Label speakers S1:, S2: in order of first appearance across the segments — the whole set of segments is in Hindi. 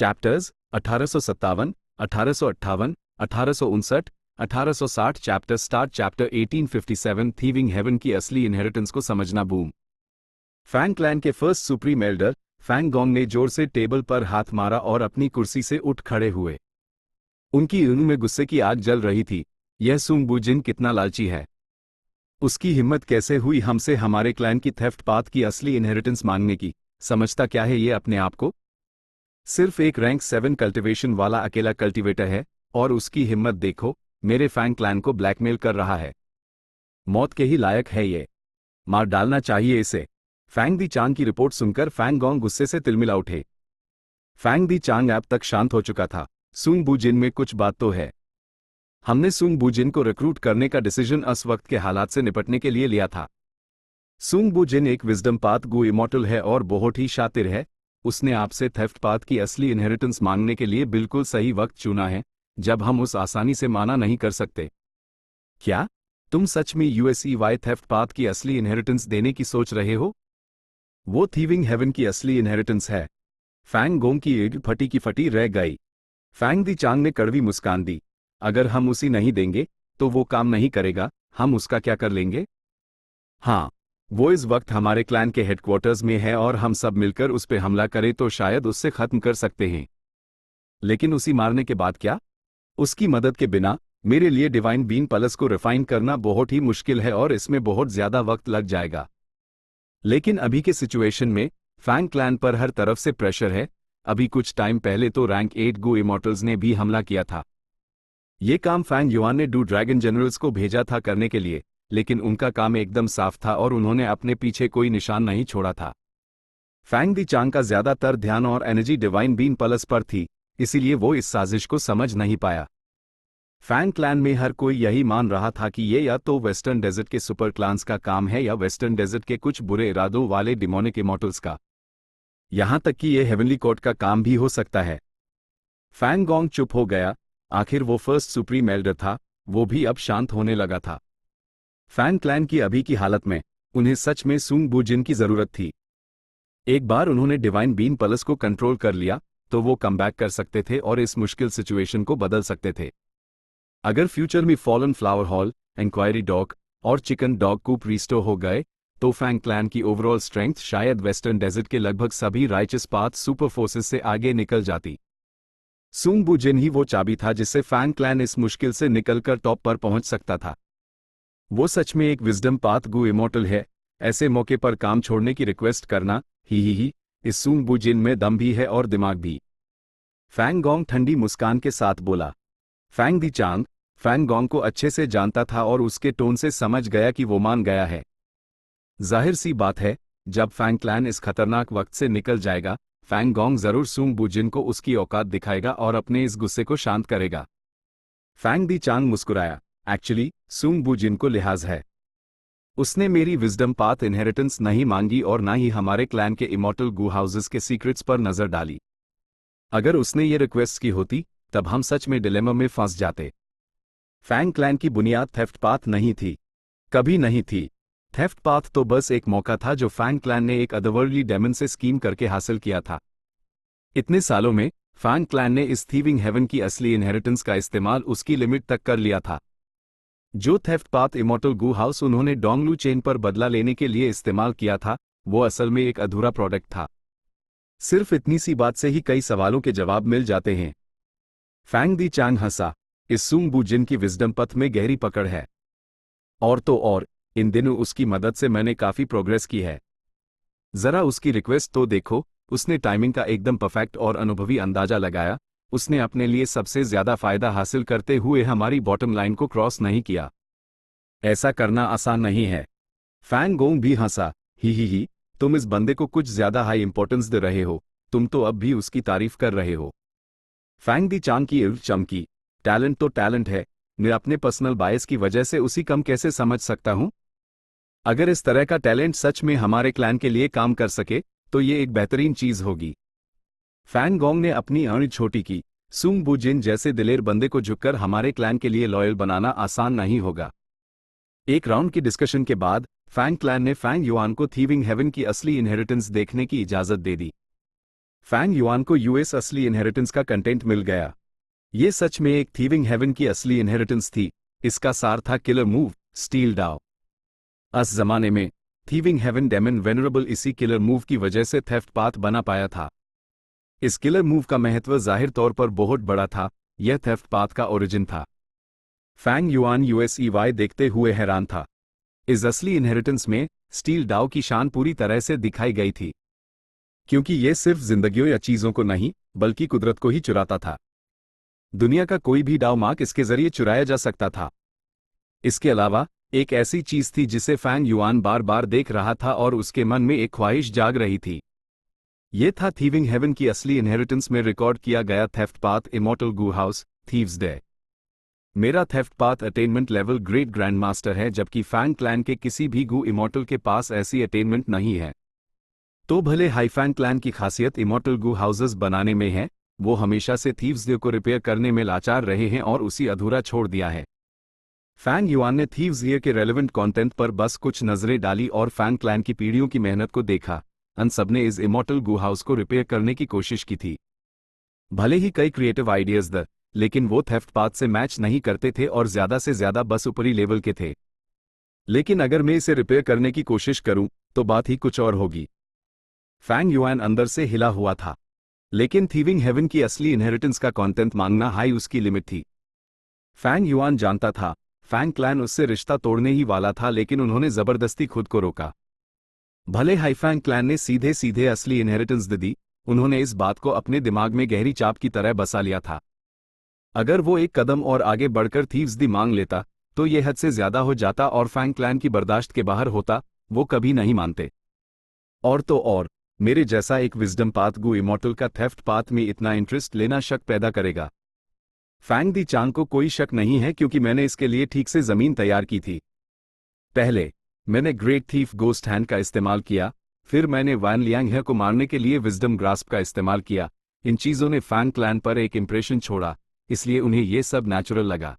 S1: Chapters 1857, 1858, 1859, 1860। Chapter start. Chapter 1857 thieving heaven की असली इनहेरिटेंस को समझना। बूम। फैंग क्लैन के first supreme elder Fang Gong ने जोर से टेबल पर हाथ मारा और अपनी कुर्सी से उठ खड़े हुए। उनकी ऊँग में गुस्से की आग जल रही थी। यह सुंग बुजिन कितना लालची है। उसकी हिम्मत कैसे हुई हमसे हमारे क्लैन की थेफ्ट पाथ की असली इनहेरिटेंस मांगने की। समझता क्या है ये अपने आप को? सिर्फ एक रैंक 7 कल्टीवेशन वाला अकेला कल्टीवेटर है और उसकी हिम्मत देखो, मेरे फैंग क्लैन को ब्लैकमेल कर रहा है। मौत के ही लायक है ये। मार डालना चाहिए इसे। फैंग दी चांग की रिपोर्ट सुनकर फैंग गोंग गुस्से से तिलमिला उठे। फैंग दी चांग अब तक शांत हो चुका था। सुंग बुजिन में कुछ बात तो है। हमने सुंग बुजिन को रिक्रूट करने का डिसीजन उस वक्त के हालात से निपटने के लिए लिया था। सुंग बुजिन एक विजडम पाथ गो इमॉर्टल है और बहुत ही शातिर है। उसने आपसे थेफ्ट पाथ की असली इनहेरिटेंस मांगने के लिए बिल्कुल सही वक्त चुना है, जब हम उस आसानी से माना नहीं कर सकते। क्या तुम सच में यूएसईवाई थेफ्ट पाथ की असली इनहेरिटेंस देने की सोच रहे हो? वो थीविंग हेवन की असली इनहेरिटेंस है। फैंग गोंग की ईंट फटी की फटी रह गई। फैंग दी चांग ने कड़वी मुस्कान दी। अगर हम उसी नहीं देंगे तो वो काम नहीं करेगा। हम उसका क्या कर लेंगे? हाँ, वो इस वक्त हमारे क्लैन के हेडक्वार्टर्स में है और हम सब मिलकर उस पर हमला करें तो शायद उससे खत्म कर सकते हैं। लेकिन उसी मारने के बाद क्या? उसकी मदद के बिना मेरे लिए डिवाइन बीन पलस को रिफाइन करना बहुत ही मुश्किल है और इसमें बहुत ज्यादा वक्त लग जाएगा। लेकिन अभी के सिचुएशन में फैंग क्लैन पर हर तरफ से प्रेशर है। अभी कुछ टाइम पहले तो रैंक 8 गो इमॉर्टल्स ने भी हमला किया था। ये काम फैंग युआन ने डू ड्रैगन जनरल्स को भेजा था करने के लिए, लेकिन उनका काम एकदम साफ था और उन्होंने अपने पीछे कोई निशान नहीं छोड़ा था। फैंग दी चांग का ज्यादातर ध्यान और एनर्जी डिवाइन बीन पलस पर थी, इसीलिए वो इस साजिश को समझ नहीं पाया। फैंग क्लैन में हर कोई यही मान रहा था कि ये या तो वेस्टर्न डेजर्ट के सुपर क्लान्स का काम है या वेस्टर्न डेजर्ट के कुछ बुरे इरादों वाले डिमोनिक इमॉर्टल्स का। यहां तक कि ये हेवनली कोर्ट का काम भी हो सकता है। फैंग गोंग चुप हो गया। आखिर वो फर्स्ट सुप्रीम एल्डर था, वो भी अब शांत होने लगा था। फैंग क्लैन की अभी की हालत में उन्हें सच में सुंग बुजिन की जरूरत थी। एक बार उन्होंने डिवाइन बीन पलस को कंट्रोल कर लिया तो वो कमबैक कर सकते थे और इस मुश्किल सिचुएशन को बदल सकते थे। अगर फ्यूचर में fallen flower hall, inquiry dog और चिकन डॉग कूप रिस्टोर हो गए तो फैंग क्लैन की ओवरऑल स्ट्रेंथ शायद वेस्टर्न डेजर्ट के लगभग सभी राइचस पाथ सुपर फोर्सेस से आगे निकल जाती। सुंग बुजिन ही वो चाबी था जिससे फैंग क्लैन इस मुश्किल से निकलकर टॉप पर पहुंच सकता था। वो सच में एक विजडम पाथ गो इमॉर्टल है। ऐसे मौके पर काम छोड़ने की रिक्वेस्ट करना ही इस सुंग बुजिन में दम भी है और दिमाग भी। फैंग गोंग ठंडी मुस्कान के साथ बोला। फैंग दी चांग फैंग गोंग को अच्छे से जानता था और उसके टोन से समझ गया कि वो मान गया है। जाहिर सी बात है, जब फैंग क्लैन इस खतरनाक वक्त से निकल जाएगा, फैंग गोंग जरूर सुंग बुजिन को उसकी औकात दिखाएगा और अपने इस गुस्से को शांत करेगा। फैंग दी चांग मुस्कुराया। एक्चुअली सुंग बुजिन को लिहाज है। उसने मेरी विजडम पाथ इनहेरिटेंस नहीं मांगी और ना ही हमारे क्लैन के इमॉर्टल गू हाउसेस के सीक्रेट्स पर नजर डाली। अगर उसने ये रिक्वेस्ट की होती तब हम सच में डिलेमा में फंस जाते। फैंग क्लैन की बुनियाद थेफ्ट पाथ नहीं थी, कभी नहीं थी। थेफ्ट पाथ तो बस एक मौका था जो फैंग क्लैन ने एक अदरवर्ल्डली डेमन से स्कीम करके हासिल किया था। इतने सालों में फैंग क्लैन ने इस थीविंग हेवन की असली इनहेरिटेंस का इस्तेमाल उसकी लिमिट तक कर लिया था। जो थेफ्ट पाथ इमॉर्टल गू हाउस उन्होंने डोंगलू चेन पर बदला लेने के लिए इस्तेमाल किया था, वो असल में एक अधूरा प्रोडक्ट था। सिर्फ इतनी सी बात से ही कई सवालों के जवाब मिल जाते हैं। फैंग दी चांग हंसा। इस सुंग बुजिन की विजडम पथ में गहरी पकड़ है। और तो और इन दिनों उसकी मदद से मैंने काफी प्रोग्रेस की है। जरा उसकी रिक्वेस्ट तो देखो। उसने टाइमिंग का एकदम परफेक्ट और अनुभवी अंदाजा लगाया। उसने अपने लिए सबसे ज्यादा फायदा हासिल करते हुए हमारी बॉटम लाइन को क्रॉस नहीं किया। ऐसा करना आसान नहीं है। फैंग गोंग भी हंसा। ही तुम इस बंदे को कुछ ज्यादा हाई इंपॉर्टेंस दे रहे हो। तुम तो अब भी उसकी तारीफ कर रहे हो। फैंग दी चांग की इर्द चमकी। टैलेंट तो टैलेंट है, मैं अपने पर्सनल बायस की वजह से उसी कम कैसे समझ सकता हूं? अगर इस तरह का टैलेंट सच में हमारे क्लैन के लिए काम कर सके तो ये एक बेहतरीन चीज होगी। फैंग गोंग ने अपनी आंख छोटी की। सुंग बुजिन जैसे दिलेर बंदे को झुककर हमारे क्लैन के लिए लॉयल बनाना आसान नहीं होगा। एक राउंड की डिस्कशन के बाद फैंग क्लैन ने फैंग युआन को थीविंग हेवन की असली इनहेरिटेंस देखने की इजाजत दे दी। फैंग युआन को यूएस असली इनहेरिटेंस का कंटेंट मिल गया। ये सच में एक थीविंग हेवन की असली इनहेरिटेंस थी। इसका सार था किलर मूव, स्टील डाउ। उस जमाने में थीविंग हेवन डेमन वेनरेबल इसी किलर मूव की वजह से थेफ्ट पाथ बना पाया था। इस किलर मूव का महत्व जाहिर तौर पर बहुत बड़ा था। यह थेफ्ट पाथ का ओरिजिन था। फैंग युआन यूएसईवाई देखते हुए हैरान था। इस असली इनहेरिटेंस में स्टील डाउ की शान पूरी तरह से दिखाई गई थी, क्योंकि यह सिर्फ जिंदगियों या चीजों को नहीं बल्कि कुदरत को ही चुराता था। दुनिया का कोई भी डाउ मार्क इसके जरिए चुराया जा सकता था। इसके अलावा एक ऐसी चीज थी जिसे फैंग युआन बार बार देख रहा था और उसके मन में एक ख्वाहिश जाग रही थी। यह था थीविंग हेवन की असली इनहेरिटेंस में रिकॉर्ड किया गया थेफ्ट पाथ इमॉर्टल गू हाउस, थीव्स डे। मेरा theft path attainment level great grand master है, जबकि फैंग क्लैन के किसी भी गू इमॉर्टल के पास ऐसी अटेनमेंट नहीं है। तो भले हाईफैंग क्लैन की खासियत इमॉर्टल गू हाउसेस बनाने में है, वो हमेशा से थीव्स डे को रिपेयर करने में लाचार रहे हैं और उसी अधूरा छोड़ दिया है। फैंग युआन ने थीव्स डे के रेलेवेंट कंटेंट पर बस कुछ नजरें डाली और फैंग क्लैन की पीढ़ियों की मेहनत को देखा। उन सबने इस इमॉर्टल गू हाउस को रिपेयर करने की कोशिश की थी। भले ही कई क्रिएटिव आइडियाज द, लेकिन वो थेफ्ट पाथ से मैच नहीं करते थे और ज्यादा से ज्यादा बस ऊपरी लेवल के थे। लेकिन अगर मैं इसे रिपेयर करने की कोशिश करूं तो बात ही कुछ और होगी। फैंग युआन अंदर से हिला हुआ था, लेकिन थीविंग हेवन की असली इनहेरिटेंस का कंटेंट मांगना हाई उसकी लिमिट थी। फैंग युआन जानता था फैंग क्लैन उससे रिश्ता तोड़ने ही वाला था, लेकिन उन्होंने जबरदस्ती खुद को रोका। भले हाईफैंग क्लैन ने सीधे सीधे असली इनहेरिटेंस दे दी, उन्होंने इस बात को अपने दिमाग में गहरी चाप की तरह बसा लिया था। अगर वो एक कदम और आगे बढ़कर थीव्स दी मांग लेता तो यह हद से ज्यादा हो जाता और फैंग क्लैन की बर्दाश्त के बाहर होता। वो कभी नहीं मानते। और तो और, मेरे जैसा एक विजडम पाथ गू इमॉर्टल का थेफ्ट पाथ में इतना इंटरेस्ट लेना शक पैदा करेगा। फैंग दी चांग को कोई शक नहीं है, क्योंकि मैंने इसके लिए ठीक से जमीन तैयार की थी। पहले मैंने ग्रेट थीफ गोस्ट हैंड का इस्तेमाल किया, फिर मैंने वैन लियांग को मारने के लिए विजडम ग्रास्प का इस्तेमाल किया। इन चीजों ने फैंग क्लैन पर एक इंप्रेशन छोड़ा, इसलिए उन्हें यह सब नेचुरल लगा।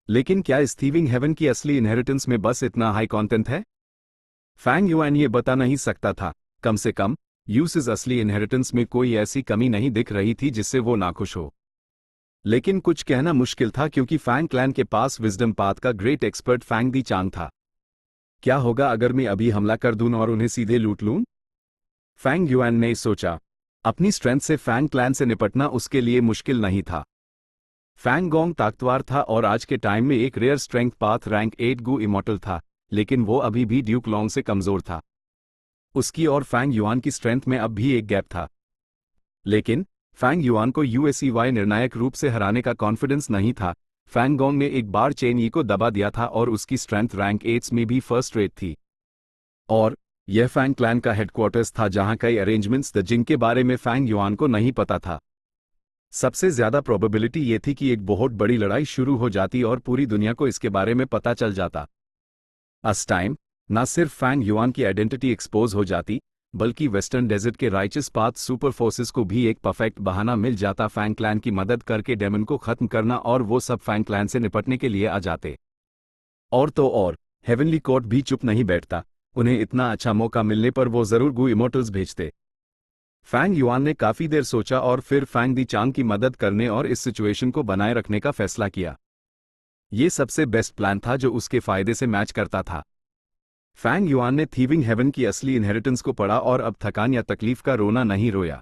S1: लेकिन क्या इस थीविंग हेवन की असली इनहेरिटेंस में बस इतना हाई कंटेंट है? फैंग युआन ये बता नहीं सकता था। कम से कम यूसिस असली इनहेरिटेंस में कोई ऐसी कमी नहीं दिख रही थी जिससे वो नाखुश हो। लेकिन कुछ कहना मुश्किल था, क्योंकि फैंग क्लैन के पास विजडम पाथ का ग्रेट एक्सपर्ट फैंग दी चांग था। क्या होगा अगर मैं अभी हमला कर दूं और उन्हें सीधे लूट लूं? फैंग युआन ने सोचा। अपनी स्ट्रेंथ से फैंग क्लैन से निपटना उसके लिए मुश्किल नहीं था। फैंग गोंग ताकतवर था और आज के टाइम में एक रेयर स्ट्रेंथ पाथ रैंक 8 गू इमॉर्टल था, लेकिन वो अभी भी ड्यूक लॉन्ग से कमजोर था। उसकी और फैंग युआन की स्ट्रेंथ में अब भी एक गैप था। लेकिन फैंग युआन को यूएसईवाई निर्णायक रूप से हराने का कॉन्फिडेंस नहीं था। फैंग गोंग ने एक बार चेन यी को दबा दिया था और उसकी स्ट्रेंथ रैंक 8 में भी फर्स्ट रेट थी। और यह फैंग क्लैन का हेडक्वार्टर्स था, जहां कई अरेंजमेंट्स थे जिनके बारे में फैंग युआन को नहीं पता था। सबसे ज्यादा प्रोबेबिलिटी ये थी कि एक बहुत बड़ी लड़ाई शुरू हो जाती और पूरी दुनिया को इसके बारे में पता चल जाता। उस टाइम न सिर्फ फैंग युआन की आइडेंटिटी एक्सपोज हो जाती, बल्कि वेस्टर्न डेजर्ट के राइचस पाथ सुपर फोर्सेस को भी एक परफेक्ट बहाना मिल जाता फैंग क्लैन की मदद करके डेमन को खत्म करना, और वो सब फैंग क्लैन से निपटने के लिए आ जाते। और तो और, हेवनली कोर्ट भी चुप नहीं बैठता। उन्हें इतना अच्छा मौका मिलने पर वो जरूर गू इमॉर्टल्स भेजते। फैंग युआन ने काफी देर सोचा और फिर फैंग दी चांग की मदद करने और इस सिचुएशन को बनाए रखने का फैसला किया। ये सबसे बेस्ट प्लान था जो उसके फायदे से मैच करता था। फैंग युआन ने थीविंग हेवन की असली इनहेरिटेंस को पढ़ा और अब थकान या तकलीफ का रोना नहीं रोया।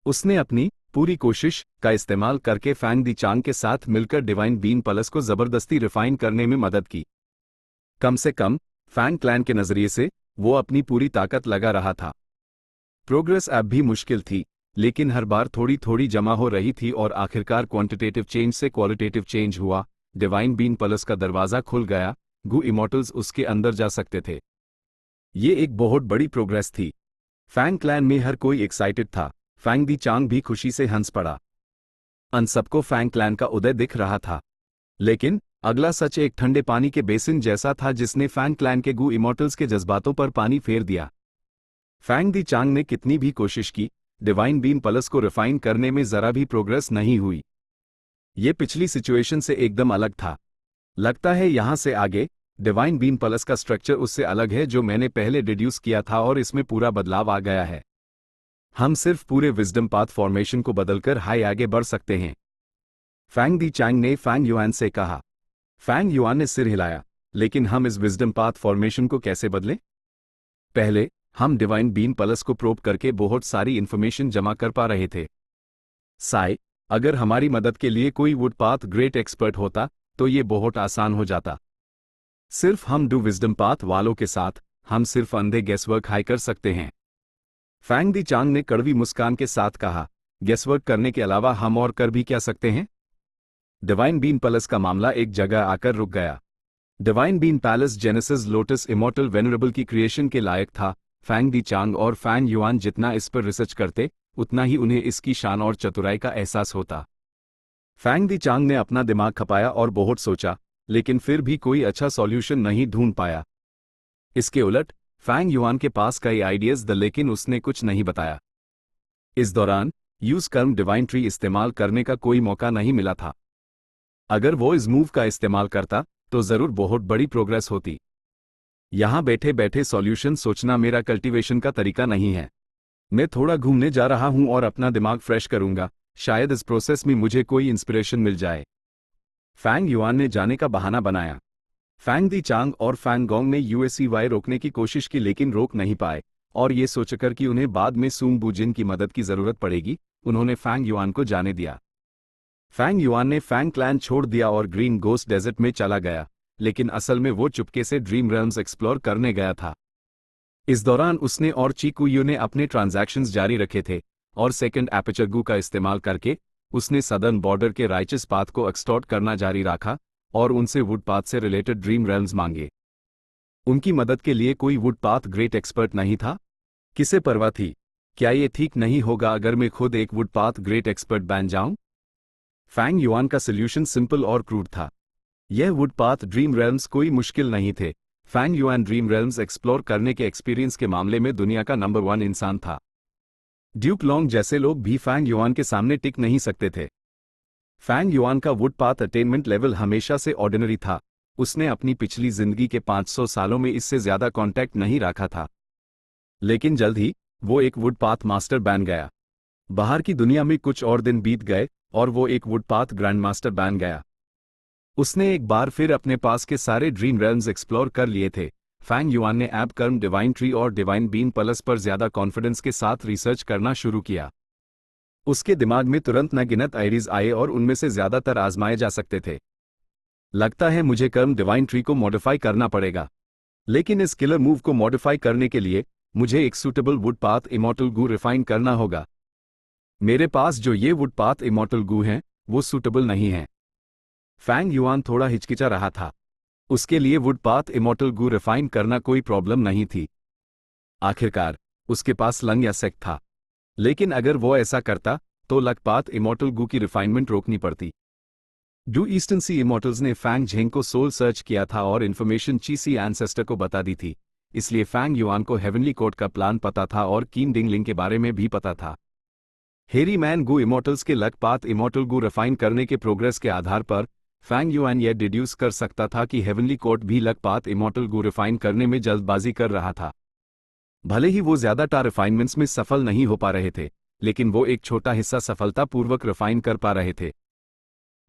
S1: उसने अपनी पूरी कोशिश का इस्तेमाल करके फैंग दी चांग के साथ मिलकर डिवाइन बीन प्लस को जबरदस्ती रिफाइन करने में मदद की। कम से कम फैंग क्लैन के नजरिए से वो अपनी पूरी ताकत लगा रहा था। प्रोग्रेस अब भी मुश्किल थी, लेकिन हर बार थोड़ी थोड़ी जमा हो रही थी और आखिरकार क्वांटिटेटिव चेंज से क्वालिटेटिव चेंज हुआ। डिवाइन बीन प्लस का दरवाजा खुल गया, गू इमॉर्टल्स उसके अंदर जा सकते थे। ये एक बहुत बड़ी प्रोग्रेस थी। फैंग क्लैन में हर कोई एक्साइटेड था। फैंग दी चांग भी खुशी से हंस पड़ा। अन सबको फैंग क्लैन का उदय दिख रहा था। लेकिन अगला सच एक ठंडे पानी के बेसिन जैसा था जिसने फैंग क्लैन के गू इमॉर्टल्स के जज्बातों पर पानी फेर दिया। फैंग दी चांग ने कितनी भी कोशिश की, डिवाइन बीन प्लस को रिफाइन करने में जरा भी प्रोग्रेस नहीं हुई। ये पिछली सिचुएशन से एकदम अलग था। लगता है यहां से आगे डिवाइन बीन प्लस का स्ट्रक्चर उससे अलग है जो मैंने पहले डिड्यूस किया था, और इसमें पूरा बदलाव आ गया है। हम सिर्फ पूरे विजडम पाथ फॉर्मेशन को बदलकर हाई आगे बढ़ सकते हैं। फैंग दी चांग ने फैंग युआन से कहा। फैंग युआन ने सिर हिलाया, लेकिन हम इस विजडम पाथ फॉर्मेशन को कैसे बदलें? पहले हम डिवाइन बीन पल्स को प्रोब करके बहुत सारी इंफॉर्मेशन जमा कर पा रहे थे। साई, अगर हमारी मदद के लिए कोई वुड पाथ ग्रेट एक्सपर्ट होता तो ये बहुत आसान हो जाता। सिर्फ हम डू विजडम पाथ वालों के साथ हम सिर्फ अंधे गेसवर्क हाई कर सकते हैं। फैंग दी चांग ने कड़वी मुस्कान के साथ कहा, गेसवर्क करने के अलावा हम और कर भी क्या सकते हैं? डिवाइन बीन पैलेस का मामला एक जगह आकर रुक गया। Divine bean palace genesis lotus immortal venerable की क्रिएशन के लायक था। फैंग दी चांग और फैंग युआन जितना इस पर रिसर्च करते उतना ही उन्हें इसकी शान और चतुराई का एहसास होता। फैंग दी चांग ने अपना दिमाग खपाया और बहुत सोचा, लेकिन फिर भी कोई अच्छा सॉल्यूशन नहीं ढूंढ पाया। इसके उलट फैंग युआन के पास कई आइडियाज थे, लेकिन उसने कुछ नहीं बताया। इस दौरान यूज कर्म डिवाइन ट्री इस्तेमाल करने का कोई मौका नहीं मिला था। अगर वो इस मूव का इस्तेमाल करता तो जरूर बहुत बड़ी प्रोग्रेस होती। यहां बैठे बैठे सॉल्यूशन सोचना मेरा कल्टीवेशन का तरीका नहीं है। मैं थोड़ा घूमने जा रहा हूं और अपना दिमाग फ्रेश करूंगा, शायद इस प्रोसेस में मुझे कोई इंस्पिरेशन मिल जाए। फैंग युआन ने जाने का बहाना बनाया। फैंग दी चांग और फैंग गोंग ने यूएससीवाई रोकने की कोशिश की, लेकिन रोक नहीं पाए, और ये सोचकर कि उन्हें बाद में सूंग बुजिन की मदद की जरूरत पड़ेगी, उन्होंने फैंग युआन को जाने दिया। फैंग युआन ने फैंग क्लैन छोड़ दिया और ग्रीन गोस्ट डेजर्ट में चला गया, लेकिन असल में वो चुपके से ड्रीम रेल्म्स एक्सप्लोर करने गया था। इस दौरान उसने और चीकुयू ने अपने ट्रांजैक्शंस जारी रखे थे, और सेकंड एपर्चर गू का इस्तेमाल करके उसने सदर्न बॉर्डर के राइचस पाथ को एक्सटॉर्ट करना जारी रखा और उनसे वुड पाथ से रिलेटेड ड्रीम रेल्म्स मांगे। उनकी मदद के लिए कोई वुड पाथ ग्रेट एक्सपर्ट नहीं था। किसे परवाह थी? क्या ये ठीक नहीं होगा अगर मैं खुद एक वुड पाथ ग्रेट एक्सपर्ट बन जाऊं? फैंग युआन का सोल्यूशन सिंपल और क्रूड था। यह वुड पाथ ड्रीम रेल्म्स कोई मुश्किल नहीं थे। Fang Yuan dream realms explore करने के एक्सपीरियंस के मामले में दुनिया का नंबर 1 इंसान था। ड्यूक लॉन्ग जैसे लोग भी फैंग युआन के सामने टिक नहीं सकते थे। फैंग युआन का वुड पाथ अटेनमेंट लेवल हमेशा से ऑर्डिनरी था। उसने अपनी पिछली जिंदगी के 500 सालों में इससे ज्यादा कांटेक्ट नहीं रखा था। लेकिन जल्द ही वो एक वुड पाथ मास्टर बन गया। बाहर की दुनिया में कुछ और दिन बीत गए और वो एक वुड पाथ ग्रैंड मास्टर बन गया। उसने एक बार फिर अपने पास के सारे ड्रीम रेल्म्स एक्सप्लोर कर लिए थे। फैंग युआन ने एब कर्म डिवाइन ट्री और डिवाइन बीन पल्स पर ज्यादा कॉन्फिडेंस के साथ रिसर्च करना शुरू किया। उसके दिमाग में तुरंत नगिनत आइडियाज आए और उनमें से ज्यादातर आजमाए जा सकते थे। लगता है मुझे कर्म डिवाइन ट्री को मॉडिफाई करना पड़ेगा, लेकिन इस किलर मूव को मॉडिफाई करने के लिए मुझे एक suitable wood path immortal Gu refine करना होगा। मेरे पास जो ये वुड पाथ इमॉर्टल गू हैं वो सूटेबल नहीं है। फैंग युआन थोड़ा हिचकिचा रहा था। उसके लिए wood path immortal Gu refine करना कोई प्रॉब्लम नहीं थी। आखिरकार उसके पास लंग या सेक था। लेकिन अगर वो ऐसा करता तो लक पाथ इमॉर्टल गू की रिफाइनमेंट रोकनी पड़ती। डू ईस्टर्न सी इमॉर्टल्स ने फैंग झेंग को सोल सर्च किया था और इन्फॉर्मेशन चीसी एंसेस्टर को बता दी थी, इसलिए फैंग युआन को हेवनली कोड का प्लान पता था और कीन डिंगलिंग के बारे में भी पता था। हेरी मैन गू इमॉर्टल्स के luck path immortal Gu refine करने के प्रोग्रेस के आधार पर फैंग युआन यह डिड्यूस कर सकता था कि हेवनली कोड भी luck path immortal Gu refine करने में जल्दबाजी कर रहा था। भले ही वो ज्यादातर रिफाइनमेंट्स में सफल नहीं हो पा रहे थे, लेकिन वो एक छोटा हिस्सा सफलतापूर्वक रिफाइन कर पा रहे थे।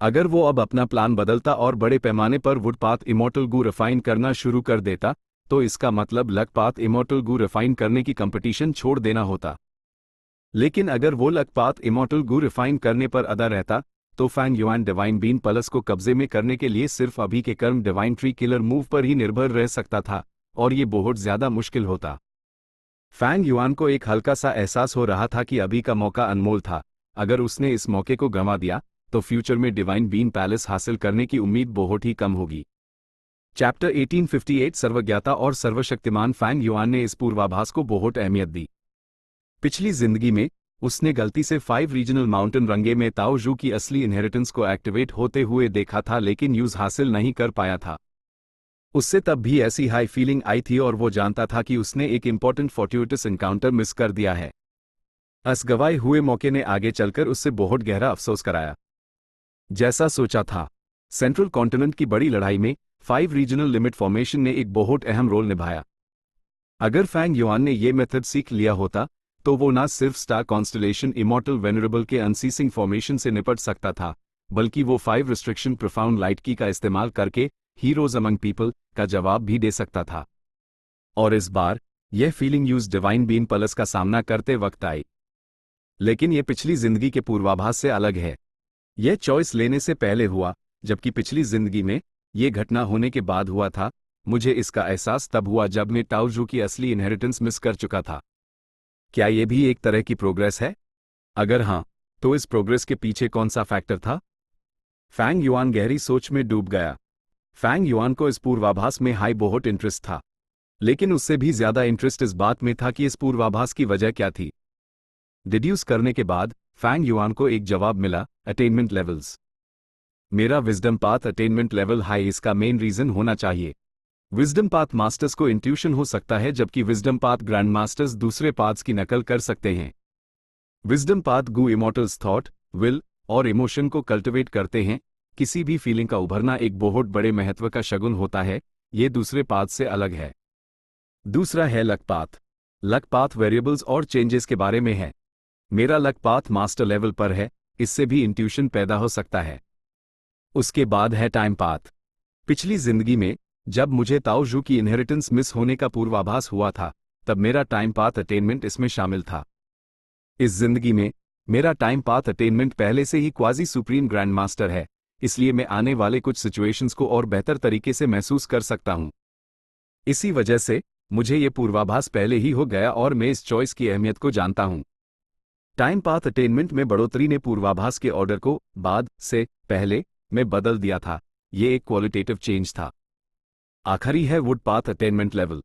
S1: अगर वो अब अपना प्लान बदलता और बड़े पैमाने पर wood path immortal Gu refine करना शुरू कर देता तो इसका मतलब luck path immortal Gu refine करने की कंपटीशन छोड़ देना होता। लेकिन अगर वो luck path immortal Gu refine करने पर अदा रहता तो Fang Yuan divine bean pulse को कब्जे में करने के लिए सिर्फ अभी के कर्म डिवाइन ट्री किलर मूव पर ही निर्भर रह सकता था, और ये बहुत ज्यादा मुश्किल होता। फैंग युआन को एक हल्का सा एहसास हो रहा था कि अभी का मौका अनमोल था। अगर उसने इस मौके को गंवा दिया तो फ्यूचर में डिवाइन बीन पैलेस हासिल करने की उम्मीद बहुत ही कम होगी। चैप्टर 1858 सर्वज्ञाता और सर्वशक्तिमान फैंग युआन ने इस पूर्वाभास को बहुत अहमियत दी। पिछली जिंदगी में उसने गलती से 5 रीजनल माउंटेन रंगे में ताओ जू की असली इनहेरिटेंस को एक्टिवेट होते हुए देखा था, लेकिन यूज हासिल नहीं कर पाया था। उससे तब भी ऐसी हाई फीलिंग आई थी और वो जानता था कि उसने एक इंपॉर्टेंट फॉर्ट्यूटस एनकाउंटर मिस कर दिया है। इस गंवाए हुए मौके ने आगे चलकर उससे बहुत गहरा अफसोस कराया। जैसा सोचा था, सेंट्रल कॉन्टिनेंट की बड़ी लड़ाई में 5 रीजनल लिमिट फॉर्मेशन ने एक बहुत अहम रोल निभाया। अगर फैंग युआन ने ये मेथड सीख लिया होता तो वो ना सिर्फ स्टार कॉन्स्टलेशन इमॉर्टल वेनरेबल के अनसीसिंग फॉर्मेशन से निपट सकता था, बल्कि वो 5 रिस्ट्रिक्शन प्रोफाउंड लाइट की का इस्तेमाल करके हीरोज अमंग पीपल का जवाब भी दे सकता था। और इस बार यह फीलिंग यूज डिवाइन बीन पलस का सामना करते वक्त आई। लेकिन यह पिछली जिंदगी के पूर्वाभास से अलग है। यह चॉइस लेने से पहले हुआ, जबकि पिछली जिंदगी में यह घटना होने के बाद हुआ था। मुझे इसका एहसास तब हुआ जब मैं ताओजू की असली इनहेरिटेंस मिस कर चुका था। क्या यह भी एक तरह की प्रोग्रेस है? अगर हाँ, तो इस प्रोग्रेस के पीछे कौन सा फैक्टर था? फैंग युआन गहरी सोच में डूब गया। फैंग युआन को इस पूर्वाभास में बहुत इंटरेस्ट था, लेकिन उससे भी ज्यादा इंटरेस्ट इस बात में था कि इस पूर्वाभास की वजह क्या थी। डिड्यूस करने के बाद फैंग युआन को एक जवाब मिला, अटेनमेंट लेवल्स। मेरा wisdom path attainment level high इसका मेन रीजन होना चाहिए। विजडम पाथ मास्टर्स को इंट्यूशन हो सकता है, जबकि विजडम पाथ ग्रैंड मास्टर्स दूसरे पाथ्स की नकल कर सकते हैं। विजडम पाथ गु इमॉर्टल्स थॉट, विल और इमोशन को कल्टिवेट करते हैं। किसी भी फीलिंग का उभरना एक बहुत बड़े महत्व का शगुन होता है। ये दूसरे पाथ से अलग है। दूसरा है luck path. Luck path variables और चेंजेस के बारे में है। मेरा लक पाथ मास्टर लेवल पर है, इससे भी इंट्यूशन पैदा हो सकता है। उसके बाद है टाइम पाथ। पिछली जिंदगी में जब मुझे ताओजू की इनहेरिटेंस मिस होने का पूर्वाभास हुआ था, तब मेरा टाइम पाथ अटेनमेंट इसमें शामिल था। इस जिंदगी में मेरा टाइम पाथ अटेनमेंट पहले से ही क्वाजी सुप्रीम ग्रैंड मास्टर है, इसलिए मैं आने वाले कुछ सिचुएशंस को और बेहतर तरीके से महसूस कर सकता हूं। इसी वजह से मुझे ये पूर्वाभास पहले ही हो गया और मैं इस चॉइस की अहमियत को जानता हूं। टाइम पाथ अटेनमेंट में बढ़ोतरी ने पूर्वाभास के ऑर्डर को बाद से पहले में बदल दिया था। ये एक क्वालिटेटिव चेंज था। आखिरी है वुड पाथ अटेनमेंट लेवल।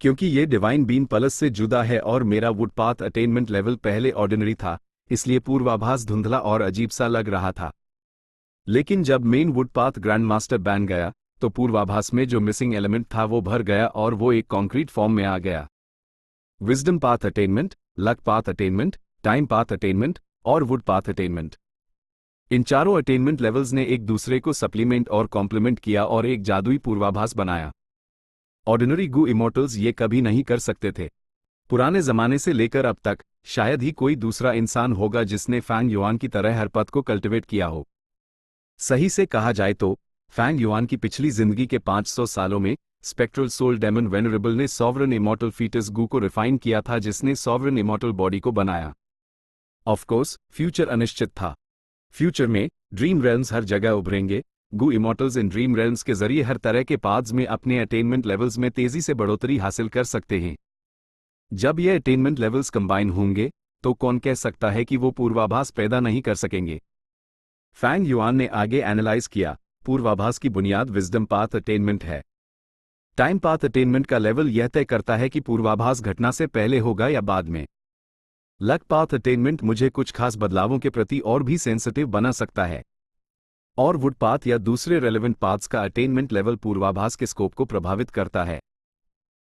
S1: क्योंकि ये डिवाइन बीन पलस से जुदा है और मेरा वुड पाथ अटेनमेंट लेवल पहले ऑर्डिनरी था, इसलिए पूर्वाभास धुंधला और अजीब सा लग रहा था। लेकिन जब main would path grand master बन गया, तो पूर्वाभास में जो मिसिंग एलिमेंट था वो भर गया और वो एक कॉन्क्रीट फॉर्म में आ गया। Wisdom path attainment, luck path attainment, time path attainment और वुड पाथ अटेनमेंट, इन चारों अटेनमेंट लेवल्स ने एक दूसरे को सप्लीमेंट और कॉम्प्लीमेंट किया और एक जादुई पूर्वाभास बनाया। ऑर्डिनरी गु इमॉर्टल्स ये कभी नहीं कर सकते थे। पुराने जमाने से लेकर अब तक शायद ही कोई दूसरा इंसान होगा जिसने फैंग युआन की तरह हर पथ को कल्टिवेट किया हो। सही से कहा जाए तो फैंग युआन की पिछली जिंदगी के 500 सालों में स्पेक्ट्रल सोल डेमन वेनरेबल ने सॉवरन इमॉर्टल फीटस गु को रिफाइन किया था, जिसने सॉवरन इमॉर्टल बॉडी को बनाया। ऑफ कोर्स फ्यूचर अनिश्चित था। फ्यूचर में ड्रीम रेल्म्स हर जगह उभरेंगे। गु इमॉर्टल्स इन ड्रीम रेल्म्स के जरिए हर तरह के पाथ्स में अपने अटेनमेंट लेवल्स में तेजी से बढ़ोतरी हासिल कर सकते हैं। जब ये अटेनमेंट लेवल्स कंबाइन होंगे, तो कौन कह सकता है कि वो पूर्वाभास पैदा नहीं कर सकेंगे? फैंग युआन ने आगे एनालाइज किया, पूर्वाभास की बुनियाद विजडम पाथ अटेनमेंट है। टाइम पाथ अटेनमेंट का लेवल यह तय करता है कि पूर्वाभास घटना से पहले होगा या बाद में। लक पाथ अटेनमेंट मुझे कुछ खास बदलावों के प्रति और भी सेंसिटिव बना सकता है। और वुड पाथ या दूसरे रेलेवेंट पाथ्स का अटेनमेंट लेवल पूर्वाभास के स्कोप को प्रभावित करता है।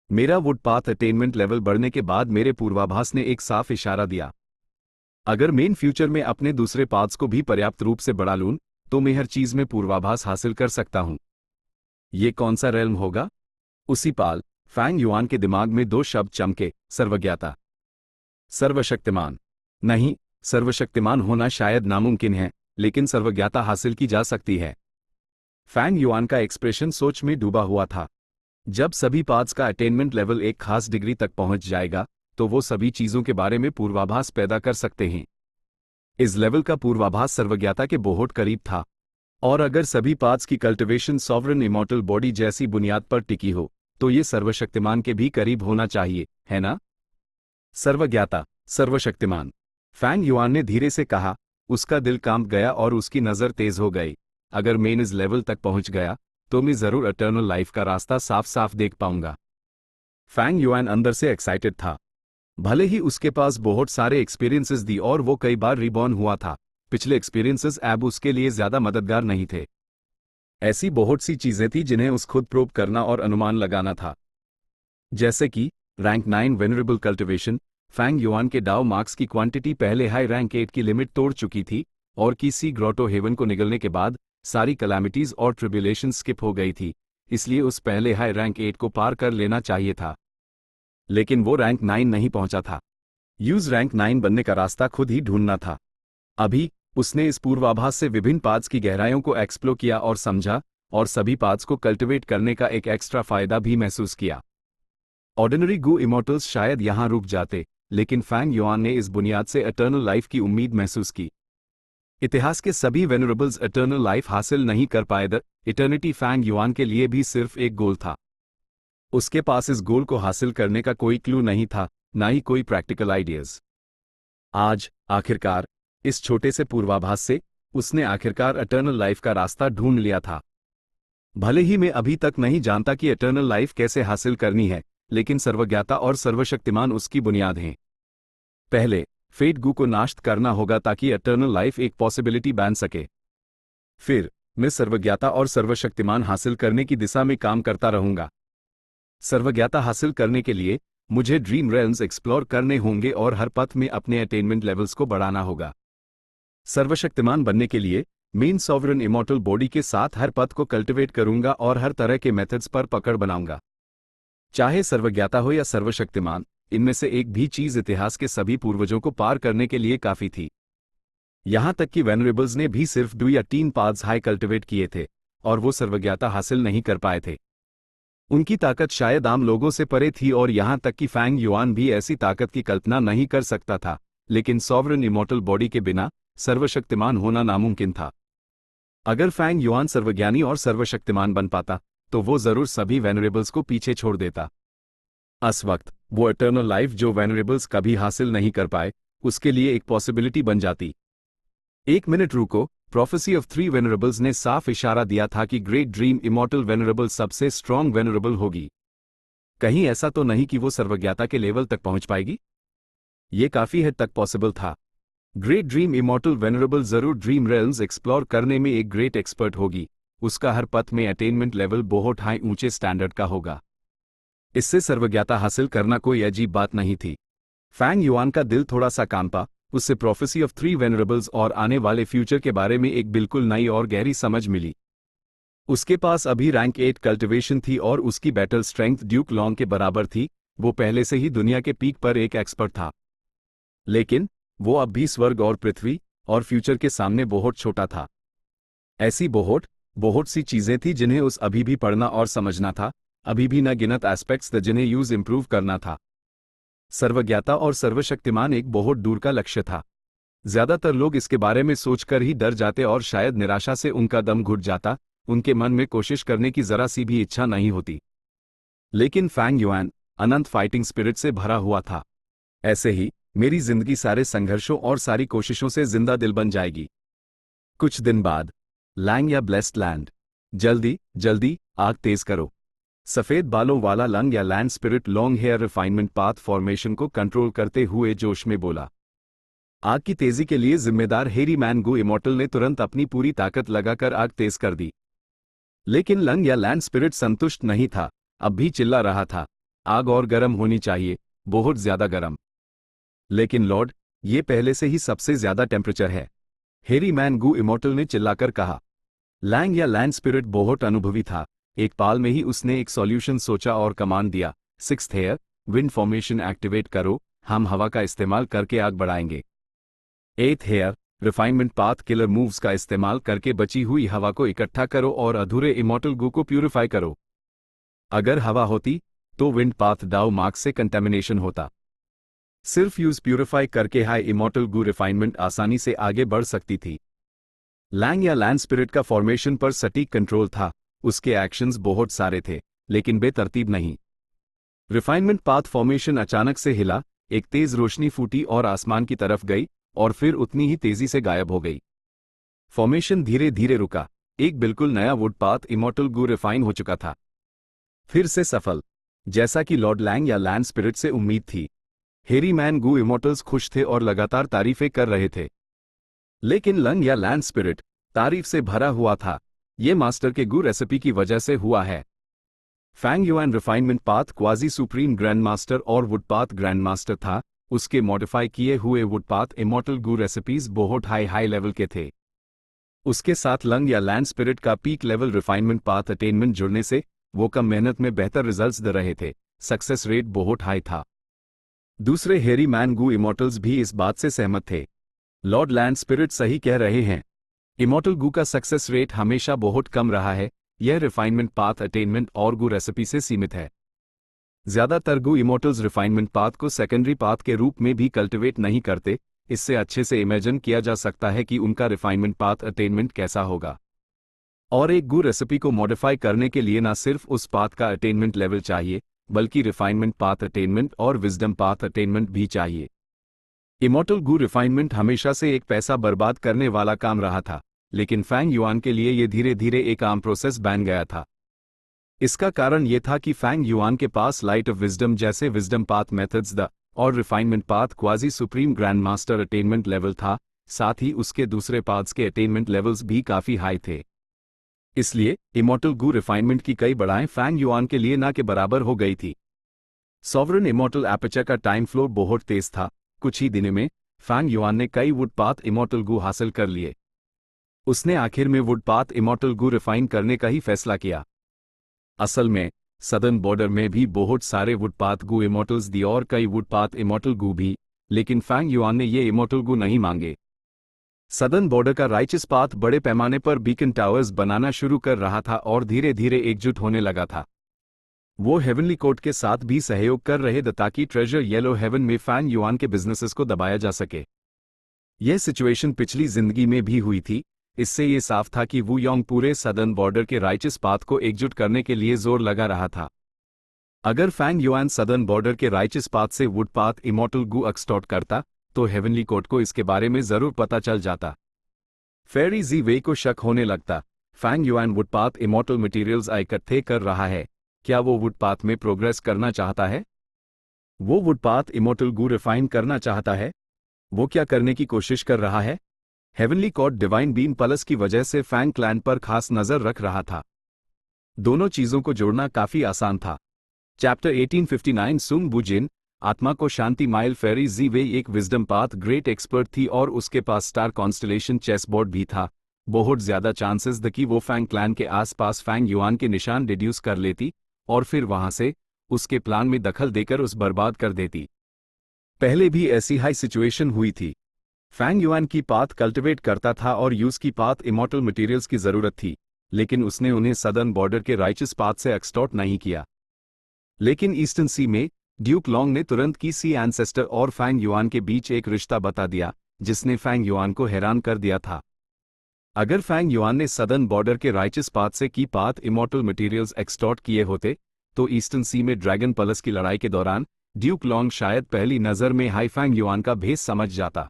S1: मेरा वुड पाथ अटेनमेंट लेवल बढ़ने के बाद मेरे पूर्वाभास ने एक साफ इशारा दिया। अगर मेन फ्यूचर में अपने दूसरे पाथ्स को भी पर्याप्त रूप से बढ़ा लूं, तो मैं हर चीज में पूर्वाभास हासिल कर सकता हूं। ये कौन सा रेल्म होगा? उसी पाल फैंग युआन के दिमाग में 2 शब्द चमके, सर्वज्ञता, सर्वशक्तिमान। नहीं, सर्वशक्तिमान होना शायद नामुमकिन है, लेकिन सर्वज्ञता हासिल की जा सकती है। फैंग युआन का एक्सप्रेशन सोच में डूबा हुआ था। जब सभी पाथ्स का अटेनमेंट लेवल एक खास डिग्री तक पहुंच जाएगा, तो वो सभी चीजों के बारे में पूर्वाभास पैदा कर सकते हैं। इस लेवल का पूर्वाभास सर्वज्ञता के बहुत करीब था। और अगर सभी पाथ्स की कल्टिवेशन सॉवरन इमॉर्टल बॉडी जैसी बुनियाद पर टिकी हो, तो ये सर्वशक्तिमान के भी करीब होना चाहिए, है ना? सर्वज्ञता, सर्वशक्तिमान, फैंग युआन ने धीरे से कहा। उसका दिल कांप गया और उसकी नजर तेज हो गई। अगर मैं इस लेवल तक पहुंच गया, तो मैं जरूर इटर्नल लाइफ का रास्ता साफ साफ देख पाऊंगा। फैंग युआन अंदर से एक्साइटेड था। भले ही उसके पास बहुत सारे एक्सपीरियंसेस दी और वो कई बार रिबॉर्न हुआ था, पिछले एक्सपीरियंसेस अब उसके लिए ज्यादा मददगार नहीं थे। ऐसी बहुत सी चीजें थी जिन्हें उस खुद प्रोब करना और अनुमान लगाना था। जैसे कि rank 9 venerable cultivation, Fang Yuan के डाउ मार्क्स की क्वांटिटी पहले हाई रैंक 8 की लिमिट तोड़ चुकी थी, और किसी ग्रोटो हेवन को निगलने के बाद सारी कैलामिटीज और ट्रिब्यूलेशन स्किप हो गई थी, इसलिए उस पहले हाई रैंक 8 को पार कर लेना चाहिए था। लेकिन वो रैंक 9 नहीं पहुंचा था। यूज रैंक 9 बनने का रास्ता खुद ही ढूंढना था। अभी उसने इस पूर्वाभास से विभिन्न पाथ्स की गहराइयों को एक्सप्लोर किया और समझा, और सभी पाथ्स को कल्टिवेट करने का एक एक्स्ट्रा फायदा भी महसूस किया। ऑर्डिनरी गु इमोर्टल्स शायद यहां रुक जाते, लेकिन फैंग युआन ने इस बुनियाद से एटर्नल लाइफ की उम्मीद महसूस की। इतिहास के सभी वेनरेबल्स एटर्नल लाइफ हासिल नहीं कर पाए। द इटर्निटी फैंग युआन के लिए भी सिर्फ एक गोल था। उसके पास इस गोल को हासिल करने का कोई क्लू नहीं था, ना ही कोई प्रैक्टिकल आइडियाज। आज आखिरकार इस छोटे से पूर्वाभास से उसने आखिरकार एटर्नल लाइफ का रास्ता ढूंढ लिया था। भले ही मैं अभी तक नहीं जानता कि एटर्नल लाइफ कैसे हासिल करनी है, लेकिन सर्वज्ञाता और सर्वशक्तिमान उसकी बुनियाद हैं। पहले फेट गु को नाश करना होगा ताकि एटर्नल लाइफ एक पॉसिबिलिटी बन सके। फिर मैं सर्वज्ञाता और सर्वशक्तिमान हासिल करने की दिशा में काम करता रहूंगा। सर्वज्ञाता हासिल करने के लिए मुझे ड्रीम रेल्म्स एक्सप्लोर करने होंगे और हर पथ में अपने अटेनमेंट लेवल्स को बढ़ाना होगा। सर्वशक्तिमान बनने के लिए मेन सॉवरन इमॉर्टल बॉडी के साथ हर पथ को कल्टिवेट करूंगा और हर तरह के मेथड्स पर पकड़ बनाऊंगा। चाहे सर्वज्ञाता हो या सर्वशक्तिमान, इनमें से एक भी चीज इतिहास के सभी पूर्वजों को पार करने के लिए काफी थी। यहां तक कि वेनरेबल्स ने भी सिर्फ 2 या 3 पाथ्स हाई कल्टिवेट किए थे, और वो सर्वज्ञाता हासिल नहीं कर पाए थे। उनकी ताकत शायद आम लोगों से परे थी, और यहां तक कि फैंग युआन भी ऐसी ताकत की कल्पना नहीं कर सकता था। लेकिन सॉवरन इमॉर्टल बॉडी के बिना सर्वशक्तिमान होना नामुमकिन था। अगर फैंग युआन सर्वज्ञानी और सर्वशक्तिमान बन पाता, तो वो जरूर सभी वेनरेबल्स को पीछे छोड़ देता। इस वक्त वो एटर्नल लाइफ जो वेनरेबल्स कभी हासिल नहीं कर पाए, उसके लिए एक पॉसिबिलिटी बन जाती। एक मिनट रुको, प्रोफेसी ऑफ 3 वेनरेबल्स ने साफ इशारा दिया था कि ग्रेट ड्रीम इमॉर्टल वेनरेबल सबसे स्ट्रॉन्ग वेनरेबल होगी। कहीं ऐसा तो नहीं कि वो सर्वज्ञाता के लेवल तक पहुंच पाएगी? ये काफी हद तक पॉसिबल था। ग्रेट ड्रीम इमॉर्टल वेनरेबल जरूर ड्रीम रेल्म्स एक्सप्लोर करने में एक ग्रेट एक्सपर्ट होगी। उसका हर पथ में अटेनमेंट लेवल बहुत हाई ऊंचे स्टैंडर्ड का होगा। इससे सर्वज्ञाता हासिल करना कोई अजीब बात नहीं थी। फैंग युआन का दिल थोड़ा सा कांपा। उससे प्रोफेसी ऑफ 3 वेनरेबल्स और आने वाले फ्यूचर के बारे में एक बिल्कुल नई और गहरी समझ मिली। उसके पास अभी रैंक 8 कल्टिवेशन थी और उसकी बैटल स्ट्रेंथ ड्यूक लॉन्ग के बराबर थी। वो पहले से ही दुनिया के पीक पर एक एक्सपर्ट था। लेकिन वो अब भी स्वर्ग और पृथ्वी और फ्यूचर के सामने बहुत छोटा था। ऐसी बहुत सी चीजें थी जिन्हें उस अभी भी पढ़ना और समझना था, अभी भी न गिनत एस्पेक्ट्स थे जिन्हें यूज इंप्रूव करना था। सर्वज्ञाता और सर्वशक्तिमान एक बहुत दूर का लक्ष्य था। ज्यादातर लोग इसके बारे में सोचकर ही डर जाते और शायद निराशा से उनका दम घुट जाता। उनके मन में कोशिश करने की जरा सी भी इच्छा नहीं होती। लेकिन फैंग युआन अनंत फाइटिंग स्पिरिट से भरा हुआ था। ऐसे ही मेरी जिंदगी सारे संघर्षों और सारी कोशिशों से जिंदा दिल बन जाएगी। कुछ दिन बाद लैंग या ब्लेस्ड लैंड। जल्दी आग तेज करो। सफेद बालों वाला Lang Ya land spirit long hair refinement path formation को कंट्रोल करते हुए जोश में बोला। आग की तेजी के लिए जिम्मेदार हेरी मैन गु इमॉर्टल ने तुरंत अपनी पूरी ताकत लगाकर आग तेज कर दी। लेकिन लंग या लैंड स्पिरिट संतुष्ट नहीं था, अब भी चिल्ला रहा था, आग और गर्म होनी चाहिए, बहुत ज्यादा गर्म। लेकिन लॉर्ड, ये पहले से ही सबसे ज्यादा टेम्परेचर है, हेरी मैन गु इमॉर्टल ने चिल्लाकर कहा। लैंग या लैंड स्पिरिट बहुत अनुभवी था। एक पाल में ही उसने एक सॉल्यूशन सोचा और कमांड दिया, 6th hair wind formation activate करो, हम हवा का इस्तेमाल करके आग बढ़ाएंगे। 8th hair refinement path killer moves का इस्तेमाल करके बची हुई हवा को इकट्ठा करो और अधूरे इमॉर्टल गु को प्यूरिफाई करो। अगर हवा होती तो विंड पाथ डाउ मार्क से कंटेमिनेशन होता। सिर्फ यूज प्यूरिफाई करके हाई इमॉर्टल गु रिफाइनमेंट आसानी से आगे बढ़ सकती थी। लैंग या लैंड स्पिरिट का फॉर्मेशन पर सटीक कंट्रोल था। उसके एक्शंस बहुत सारे थे, लेकिन बेतरतीब नहीं। रिफाइनमेंट पाथ फॉर्मेशन अचानक से हिला, एक तेज रोशनी फूटी और आसमान की तरफ गई, और फिर उतनी ही तेजी से गायब हो गई। फॉर्मेशन धीरे धीरे रुका। एक बिल्कुल नया वुड पाथ इमॉर्टल गु रिफाइन हो चुका था, फिर से सफल, जैसा कि लॉर्ड लैंग या लैंड स्पिरिट से उम्मीद थी। हेरी मैन गु इमॉर्टल्स खुश थे और लगातार तारीफें कर रहे थे। लेकिन लंग या लैंड स्पिरिट तारीफ से भरा हुआ था। ये मास्टर के गु रेसिपी की वजह से हुआ है। Fang Yuan refinement path quasi supreme grand master और वुड पाथ ग्रैंड मास्टर था। उसके मॉडिफाई किए हुए wood path immortal Gu recipes बहुत हाई लेवल के थे। उसके साथ लंग या लैंड स्पिरिट का peak level refinement path attainment जुड़ने से वो कम मेहनत में बेहतर रिजल्ट्स दे रहे थे। सक्सेस रेट बहुत हाई था। दूसरे हेरी मैन गू इमोर्टल्स भी इस बात से सहमत थे। लॉर्ड लैंड स्पिरिट सही कह रहे हैं। इमोर्टल गू का सक्सेस रेट हमेशा बहुत कम रहा है। यह रिफाइनमेंट पाथ अटेनमेंट और गू रेसिपी से सीमित है। ज्यादातर गू इमोर्टल्स रिफाइनमेंट पाथ को सेकेंडरी पाथ के रूप में भी कल्टिवेट नहीं करते। इससे अच्छे से इमेजिन किया जा सकता है कि उनका रिफाइनमेंट पाथ अटेनमेंट कैसा होगा। और एक गू रेसिपी को मॉडिफाई करने के लिए न सिर्फ उस पाथ का अटेनमेंट लेवल चाहिए, बल्कि रिफाइनमेंट पाथ अटेनमेंट और विजडम पाथ अटेनमेंट भी चाहिए। इमोर्टल गू रिफाइनमेंट हमेशा से एक पैसा बर्बाद करने वाला काम रहा था, लेकिन फैंग युआन के लिए यह धीरे धीरे एक आम प्रोसेस बन गया था। इसका कारण यह था कि फैंग युआन के पास लाइट ऑफ विजडम जैसे विजडम पाथ मेथड्स द और refinement path quasi supreme grand master attainment level था, साथ ही उसके दूसरे पाथ्स के अटेनमेंट लेवल्स भी काफी हाई थे। इसलिए इमोर्टल गू रिफाइनमेंट की कई बढ़ाएं फैंग युआन के लिए ना के बराबर हो गई थी। सॉवरन इमोर्टल एपर्चर का टाइम फ्लो बहुत तेज था। कुछ ही दिनों में फैंग युआन ने कई वुड पाथ इमोर्टल गू हासिल कर लिए। उसने आखिर में wood path immortal Gu refine करने का ही फैसला किया। असल में सदर्न बॉर्डर में भी बहुत सारे वुड पाथ गू इमोर्टल्स दी और कई वुड पाथ इमोर्टल गू भी, लेकिन फैंग युआन ने ये इमोर्टल गू नहीं मांगे। सदर्न बॉर्डर का राइचस पाथ बड़े पैमाने पर बीकन टावर्स बनाना शुरू कर रहा था और धीरे धीरे एकजुट होने लगा था। वो हेवनली कोर्ट के साथ भी सहयोग कर रहे थे ताकि ट्रेजर येलो हेवन में फैंग युआन के बिजनेसेस को दबाया जा सके। यह सिचुएशन पिछली जिंदगी में भी हुई थी। इससे ये साफ था कि वू योंग पूरे सदर्न बॉर्डर के राइचस पाथ को एकजुट करने के लिए जोर लगा रहा था। अगर फैंग युआन सदर्न बॉर्डर के राइचस पाथ से wood path immortal Gu extort करता तो हेवनली कोर्ट को इसके बारे में जरूर पता चल जाता। फेरी जी वे को शक होने लगता। Fang Yuan wood path immortal materials इकट्ठे कर रहा है, क्या वो वुड पाथ में प्रोग्रेस करना चाहता है? वो wood path immortal Gu refine करना चाहता है? वो क्या करने की कोशिश कर रहा है? Heavenly court divine beam plus की वजह से फैंग क्लैन पर खास नजर रख रहा था। दोनों चीजों को जोड़ना काफी आसान था। चैप्टर 1859 सुंग बुजिन आत्मा को शांति माइल फेरी जी वे एक विजडम पाथ ग्रेट एक्सपर्ट थी और उसके पास स्टार कॉन्स्टलेशन चेस बोर्ड भी था। बहुत ज्यादा चांसेस द कि वो फैंग क्लैन के आसपास फैंग युआन के निशान डिड्यूस कर लेती और फिर वहां से उसके प्लान में दखल देकर उस बर्बाद कर देती। पहले भी ऐसी हाई सिचुएशन हुई थी। फैंग युआन की पाथ कल्टिवेट करता था और यूज की पाथ इमोर्टल मटेरियल्स की जरूरत थी, लेकिन उसने उन्हें सदर्न बॉर्डर के राइचस पाथ से एक्सटॉर्ट नहीं किया। लेकिन ईस्टर्न सी में ड्यूक लॉन्ग ने तुरंत की सी एंसेस्टर और फैंग युआन के बीच एक रिश्ता बता दिया, जिसने फैंग युआन को हैरान कर दिया था। अगर फैंग युआन ने सदर्न बॉर्डर के राइचस पाथ से की पाथ इमोर्टल मटेरियल्स एक्सटॉर्ट किए होते तो ईस्टर्न सी में ड्रैगन पलस की लड़ाई के दौरान ड्यूक लॉन्ग शायद पहली नजर में हाई फैंग युआन का भेद समझ जाता।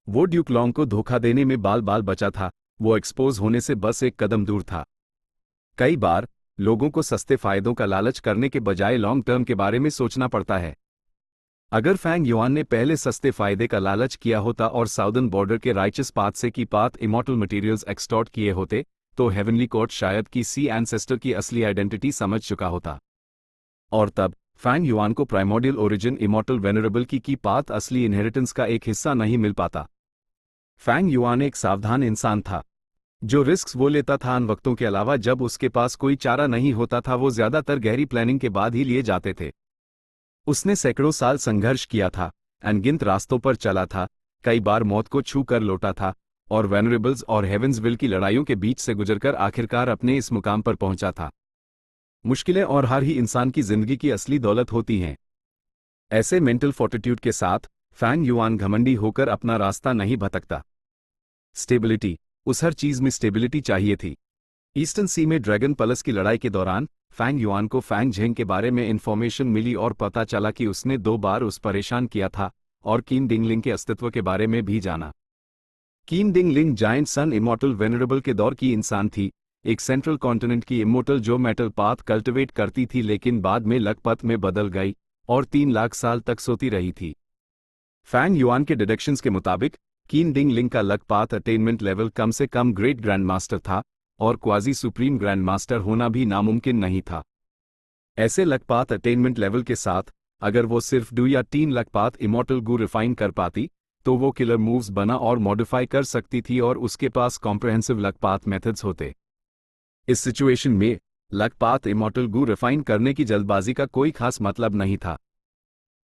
S1: वो ड्यूक लॉन्ग को धोखा देने में बाल बाल बचा था। वो एक्सपोज होने से बस एक कदम दूर था। कई बार लोगों को सस्ते फायदों का लालच करने के बजाय लॉन्ग टर्म के बारे में सोचना पड़ता है। अगर फैंग युआन ने पहले सस्ते फायदे का लालच किया होता और साउदर्न बॉर्डर के राइचस पाथ से की पाथ इमोर्टल मटेरियल्स एक्सटॉर्ट किए होते तो हेवनली कोर्ट शायद की सी एंसेस्टर की असली आइडेंटिटी समझ चुका होता और तब फैंग युआन को प्राइमोर्डियल ओरिजिन इमोर्टल वेनरेबल की पाथ असली इनहेरिटेंस का एक हिस्सा नहीं मिल पाता। फैंग युआन एक सावधान इंसान था। जो रिस्क्स वो लेता था उन वक्तों के अलावा जब उसके पास कोई चारा नहीं होता था वो ज्यादातर गहरी प्लानिंग के बाद ही लिए जाते थे। उसने सैकड़ों साल संघर्ष किया था, अनगिनत रास्तों पर चला था, कई बार मौत को छू कर लौटा था और वेनरेबल्स और हेवंसविल की लड़ाइयों के बीच से गुजरकर आखिरकार अपने इस मुकाम पर पहुंचा था। मुश्किलें और हार ही इंसान की जिंदगी की असली दौलत होती हैं। ऐसे मेंटल फोर्टिट्यूड के साथ फैंग युआन घमंडी होकर अपना रास्ता नहीं भटकता। स्टेबिलिटी, उस हर चीज में स्टेबिलिटी चाहिए थी। ईस्टर्न सी में ड्रैगन पलस की लड़ाई के दौरान फैंग युआन को फैंग झेंग के बारे में इंफॉर्मेशन मिली और पता चला कि उसने 2 बार उस परेशान किया था और कीन डिंगलिंग के अस्तित्व के बारे में भी जाना। कीन डिंगलिंग जायंट सन इमोर्टल वेनरेबल के दौर की इंसान थी, एक सेंट्रल कॉन्टिनेंट की इमोर्टल जो मेटल पाथ कल्टिवेट करती थी लेकिन बाद में लकपथ में बदल गई और 3 लाख साल तक सोती रही थी। फैंग युआन के डिडक्शंस के मुताबिक कीन डिंगलिंग का लकपाथ अटेनमेंट लेवल कम से कम ग्रेट ग्रैंड मास्टर था और क्वाजी सुप्रीम ग्रैंड मास्टर होना भी नामुमकिन नहीं था। ऐसे लकपाथ अटेनमेंट लेवल के साथ अगर वो सिर्फ 2 या 3 लकपाथ इमोर्टल गू रिफाइन कर पाती तो वो किलर मूव्स बना और मॉडिफाई कर सकती थी और उसके पास कॉम्प्रहेंसिव लकपाथ मेथड्स होते। इस सिचुएशन में लकपाथ इमोर्टल गू रिफाइन करने की जल्दबाजी का कोई खास मतलब नहीं था।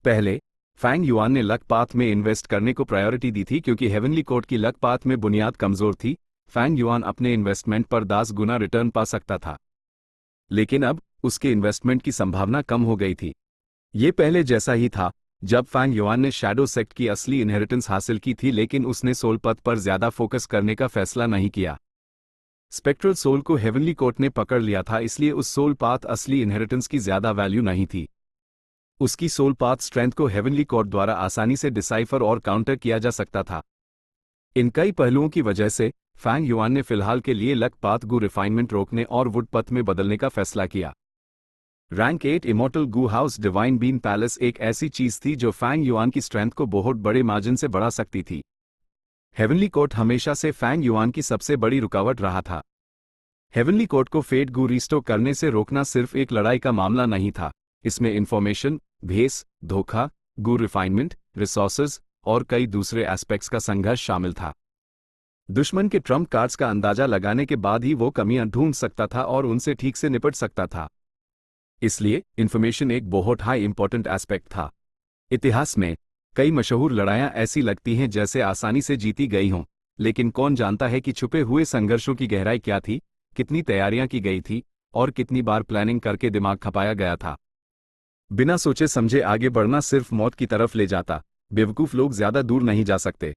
S1: पहले फैंग युआन ने लक पाथ में इन्वेस्ट करने को प्रायोरिटी दी थी क्योंकि हेवनली कोर्ट की लक पाथ में बुनियाद कमजोर थी। फैंग युआन अपने इन्वेस्टमेंट पर 10 गुना रिटर्न पा सकता था, लेकिन अब उसके इन्वेस्टमेंट की संभावना कम हो गई थी। ये पहले जैसा ही था जब फैंग युआन ने शैडो सेक्ट की असली इनहेरिटेंस हासिल की थी, लेकिन उसने सोल पथ पर ज्यादा फोकस करने का फैसला नहीं किया। स्पेक्ट्रल सोल को हेवनली कोर्ट ने पकड़ लिया था, इसलिए उस सोल पाथ असली इनहेरिटेंस की ज्यादा वैल्यू नहीं थी। उसकी सोल पाथ स्ट्रेंथ को हेवनली कोर्ट द्वारा आसानी से डिसाइफर और काउंटर किया जा सकता था। इन कई पहलुओं की वजह से फैंग युआन ने फिलहाल के लिए लक पाथ गु रिफाइनमेंट रोकने और वुड पथ में बदलने का फैसला किया। रैंक 8 इमॉर्टल गु हाउस डिवाइन बीन पैलेस एक ऐसी चीज थी जो फैंग युआन की स्ट्रेंथ को बहुत बड़े मार्जिन से बढ़ा सकती थी। हेवनली कोर्ट हमेशा से फैंग युआन की सबसे बड़ी रुकावट रहा था। हेवनली कोर्ट को फेट गु रिस्टोर करने से रोकना सिर्फ एक लड़ाई का मामला नहीं था, इसमें इंफॉर्मेशन, भेस, धोखा, गु रिफाइनमेंट, रिसोर्सेज और कई दूसरे एस्पेक्ट्स का संघर्ष शामिल था। दुश्मन के ट्रम्प कार्ड्स का अंदाजा लगाने के बाद ही वो कमियां ढूंढ सकता था और उनसे ठीक से निपट सकता था। इसलिए इंफॉर्मेशन एक बहुत हाई इंपॉर्टेंट एस्पेक्ट था। इतिहास में कई मशहूर लड़ाइयां ऐसी लगती हैं जैसे आसानी से जीती गई हों, लेकिन कौन जानता है कि छुपे हुए संघर्षों की गहराई क्या थी, कितनी तैयारियां की गई थी और कितनी बार प्लानिंग करके दिमाग खपाया गया था। बिना सोचे समझे आगे बढ़ना सिर्फ मौत की तरफ ले जाता। बेवकूफ लोग ज्यादा दूर नहीं जा सकते।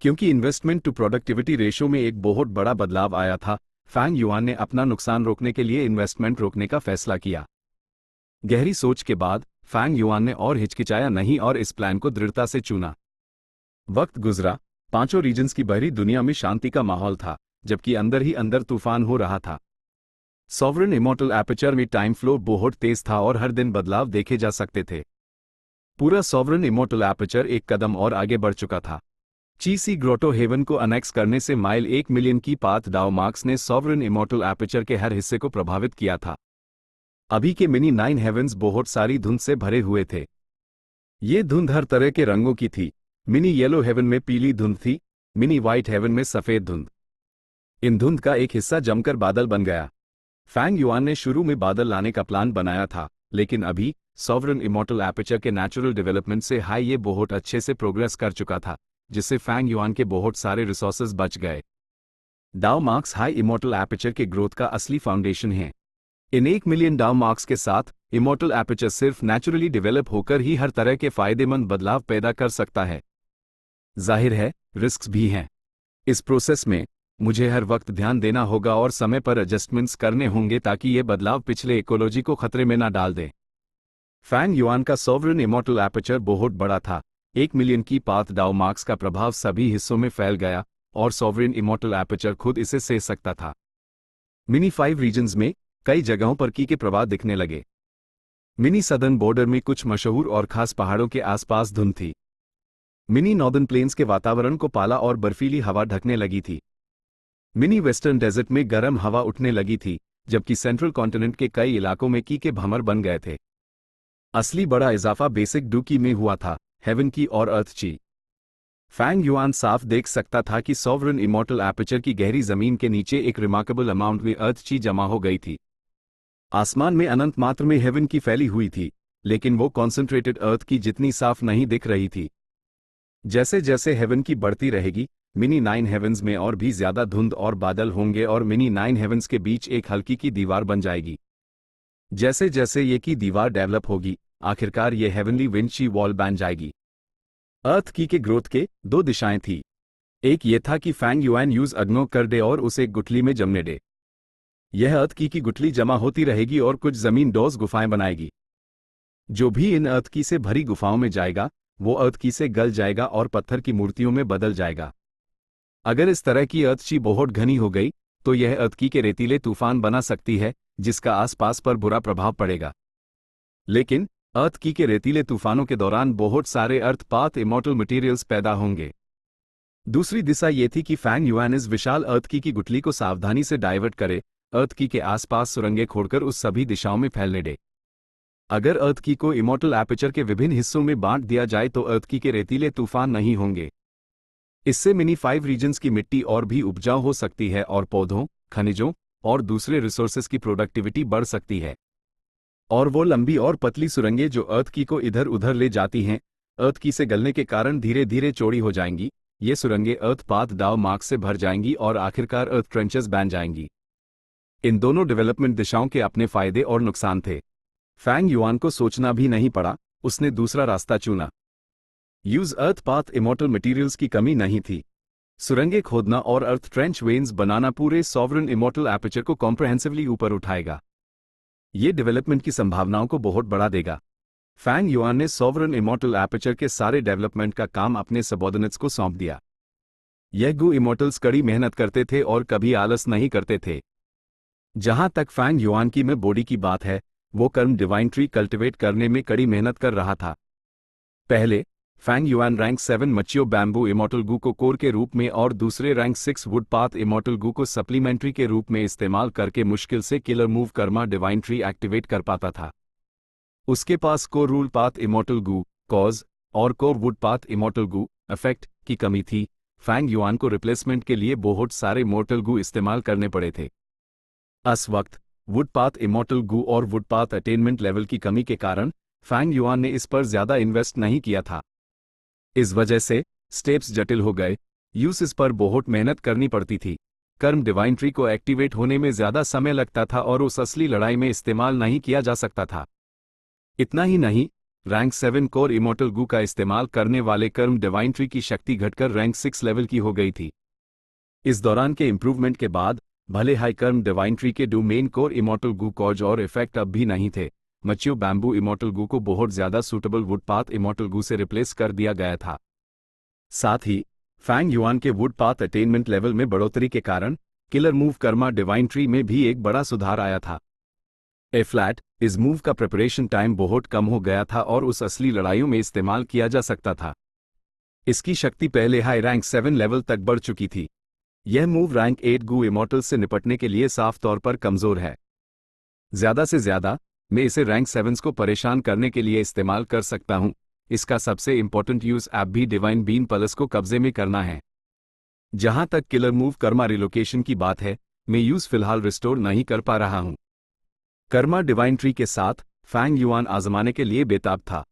S1: क्योंकि इन्वेस्टमेंट टू प्रोडक्टिविटी रेशो में एक बहुत बड़ा बदलाव आया था, फैंग युआन ने अपना नुकसान रोकने के लिए इन्वेस्टमेंट रोकने का फैसला किया। गहरी सोच के बाद फैंग युआन ने और हिचकिचाया नहीं और इस प्लान को दृढ़ता से चुना। वक्त गुजरा, पांचों रीजन्स की बाहरी दुनिया में शांति का माहौल था, जबकि अंदर ही अंदर तूफान हो रहा था। सॉवरेन इमॉर्टल एपर्चर में टाइम फ्लो बहुत तेज था और हर दिन बदलाव देखे जा सकते थे। पूरा सॉवरेन इमॉर्टल एपर्चर एक कदम और आगे बढ़ चुका था। चीसी ग्रोटो हेवन को अनेक्स करने से माइल 1 मिलियन की पाथ डाउ मार्क्स ने सॉवरेन इमॉर्टल एपर्चर के हर हिस्से को प्रभावित किया था। अभी के मिनी 9 हेवन्स बहुत सारी धुंध से भरे हुए थे। ये धुंध हर तरह के रंगों की थी। मिनी येलो हेवन में पीली धुंध थी, मिनी व्हाइट हेवन में सफेद धुंध। इन धुंध का एक हिस्सा जमकर बादल बन गया। फैंग युआन ने शुरू में बादल लाने का प्लान बनाया था, लेकिन अभी सॉवरेन इमॉर्टल एपर्चर के नेचुरल डेवलपमेंट से ये बहुत अच्छे से प्रोग्रेस कर चुका था, जिससे फैंग युआन के बहुत सारे रिसोर्सेज बच गए। डाउ मार्क्स हाई इमॉर्टल एपर्चर के ग्रोथ का असली फाउंडेशन है। इन 1 मिलियन डाउ मार्क्स के साथ इमॉर्टल एपर्चर सिर्फ नेचुरली डेवलप होकर ही हर तरह के फायदेमंद बदलाव पैदा कर सकता है। जाहिर है, रिस्क्स भी हैं। इस प्रोसेस में मुझे हर वक्त ध्यान देना होगा और समय पर एडजस्टमेंट्स करने होंगे ताकि ये बदलाव पिछले इकोलॉजी को खतरे में ना डाल दे। फैंग युआन का सॉवरेन इमॉर्टल एपर्चर बहुत बड़ा था। 1 मिलियन की पाथ डाउ मार्क्स का प्रभाव सभी हिस्सों में फैल गया और सॉवरेन इमॉर्टल एपर्चर खुद इसे सह सकता था। मिनी 5 रीजन्स में कई जगहों पर की के प्रवाह दिखने लगे। मिनी सदर्न बॉर्डर में कुछ मशहूर और खास पहाड़ों के आसपास धुंध थी। मिनी नॉर्दर्न प्लेन्स के वातावरण को पाला और बर्फीली हवा ढकने लगी थी। मिनी वेस्टर्न डेजर्ट में गर्म हवा उठने लगी थी, जबकि सेंट्रल कॉन्टिनेंट के कई इलाकों में की के भंवर बन गए थे। असली बड़ा इजाफा बेसिक डूकी में हुआ था, हेवन की और अर्थ ची। फैंग युआन साफ देख सकता था कि सॉवरेन इमॉर्टल एपर्चर की गहरी जमीन के नीचे एक रिमार्केबल अमाउंट में अर्थ ची जमा हो गई थी। आसमान में अनंत मात्रा में हेवन की फैली हुई थी, लेकिन वो कॉन्सेंट्रेटेड अर्थ की जितनी साफ नहीं दिख रही थी। जैसे जैसे हेवन की बढ़ती रहेगी, मिनी 9 हेवन्स में और भी ज्यादा धुंध और बादल होंगे और मिनी 9 हेवन्स के बीच एक हल्की की दीवार बन जाएगी। जैसे जैसे ये की दीवार डेवलप होगी, आखिरकार ये हेवनली विंची वॉल बन जाएगी। अर्थ की के ग्रोथ के 2 दिशाएं थी। एक ये था कि फैंग युआन यूज अग्नो कर दे और उसे गुठली में जमने दे। यह अर्थ की गुठली जमा होती रहेगी और कुछ जमीन डोज गुफाएं बनाएगी। जो भी इन अर्थ की से भरी गुफाओं में जाएगा, वो अर्थ की से गल जाएगा और पत्थर की मूर्तियों में बदल जाएगा। अगर इस तरह की अर्थ ची बहुत घनी हो गई, तो यह अर्थ की के रेतीले तूफान बना सकती है, जिसका आसपास पर बुरा प्रभाव पड़ेगा। लेकिन अर्थ की के रेतीले तूफानों के दौरान बहुत सारे अर्थ पाथ इमॉर्टल मटेरियल्स पैदा होंगे। दूसरी दिशा ये थी कि फैंग युआन इस विशाल अर्थ की गुठली को सावधानी से डाइवर्ट करे, अर्थ की के आसपास सुरंगें खोदकर उस सभी दिशाओं में फैलने दे। अगर अर्थ की को इमॉर्टल एपर्चर के विभिन्न हिस्सों में बांट दिया जाए तो अर्थ की के रेतीले तूफान नहीं होंगे। इससे मिनी 5 रीजन्स की मिट्टी और भी उपजाऊ हो सकती है और पौधों, खनिजों और दूसरे रिसोर्सेज की प्रोडक्टिविटी बढ़ सकती है। और वो लंबी और पतली सुरंगें जो अर्थ की को इधर उधर ले जाती हैं, अर्थ की से गलने के कारण धीरे धीरे चौड़ी हो जाएंगी। ये सुरंगें अर्थ पाथ डाउ मार्क से भर जाएंगी और आखिरकार अर्थ ट्रेंचेस बन जाएंगी। इन दोनों डेवलपमेंट दिशाओं के अपने फायदे और नुकसान थे। फैंग युआन को सोचना भी नहीं पड़ा, उसने दूसरा रास्ता चुना। यूज अर्थ पाथ इमॉर्टल मटेरियल्स की कमी नहीं थी। सुरंगें खोदना और अर्थ ट्रेंच वेन्स बनाना पूरे सॉवरन इमॉर्टल एपर्चर को कॉम्प्रहेंसिवली ऊपर उठाएगा। ये डेवलपमेंट की संभावनाओं को बहुत बढ़ा देगा। फैंग युआन ने सॉवरन इमॉर्टल एपर्चर के सारे डेवलपमेंट का काम अपने सबॉर्डिनेट्स को सौंप दिया। यह गु इमॉर्टल्स कड़ी मेहनत करते थे और कभी आलस नहीं करते थे। जहां तक फैंग युआन की में बॉडी की बात है, वो कर्म डिवाइन ट्री कल्टिवेट करने में कड़ी मेहनत कर रहा था। पहले Fang Yuan rank 7 mature bamboo immortal gu को कोर के रूप में और दूसरे rank 6 wood path immortal gu को सप्लीमेंट्री के रूप में इस्तेमाल करके मुश्किल से killer move Karma divine tree activate कर पाता था। उसके पास core rule path immortal gu cause और core wood path immortal gu effect की कमी थी। फैंग युआन को रिप्लेसमेंट के लिए बहुत सारे इमॉर्टल गू इस्तेमाल करने पड़े थे। इस वक्त वुड पाथ इमॉर्टल गू और वुड पाथ अटेनमेंट लेवल की कमी के कारण फैंग युआन ने इस पर ज्यादा इन्वेस्ट नहीं किया था। इस वजह से स्टेप्स जटिल हो गए, यूज इस पर बहुत मेहनत करनी पड़ती थी। कर्म डिवाइन ट्री को एक्टिवेट होने में ज्यादा समय लगता था और उस असली लड़ाई में इस्तेमाल नहीं किया जा सकता था। इतना ही नहीं, रैंक 7 कोर इमॉर्टल गू का इस्तेमाल करने वाले कर्म डिवाइन ट्री की शक्ति घटकर रैंक 6 लेवल की हो गई थी। इस दौरान के इंप्रूवमेंट के बाद भले हाई कर्म डिवाइन ट्री के domain core immortal gu cause और इफेक्ट अब भी नहीं थे, मच्योर बैम्बू इमॉर्टल गू को बहुत ज्यादा सूटेबल वुड पाथ इमॉर्टल गू से रिप्लेस कर दिया गया था। साथ ही फैंग युआन के वुड पाथ अटेनमेंट लेवल में बढ़ोतरी के कारण killer move Karma divine tree में भी एक बड़ा सुधार आया था। ए फ्लैट इस मूव का प्रिपरेशन टाइम बहुत कम हो गया था और उस असली लड़ाइयों में इस्तेमाल किया जा सकता था। इसकी शक्ति पहले हाई रैंक 7 लेवल तक बढ़ चुकी थी। यह मूव रैंक 8 गू इमॉर्टल से निपटने के लिए साफ तौर पर कमजोर है। ज्यादा से ज्यादा मैं इसे रैंक 7 को परेशान करने के लिए इस्तेमाल कर सकता हूं। इसका सबसे इंपॉर्टेंट यूज ऐप भी डिवाइन बीन प्लस को कब्जे में करना है। जहां तक किलर मूव कर्मा रिलोकेशन की बात है, मैं यूज फिलहाल रिस्टोर नहीं कर पा रहा हूं। कर्मा डिवाइन ट्री के साथ फैंग युआन आजमाने के लिए बेताब था।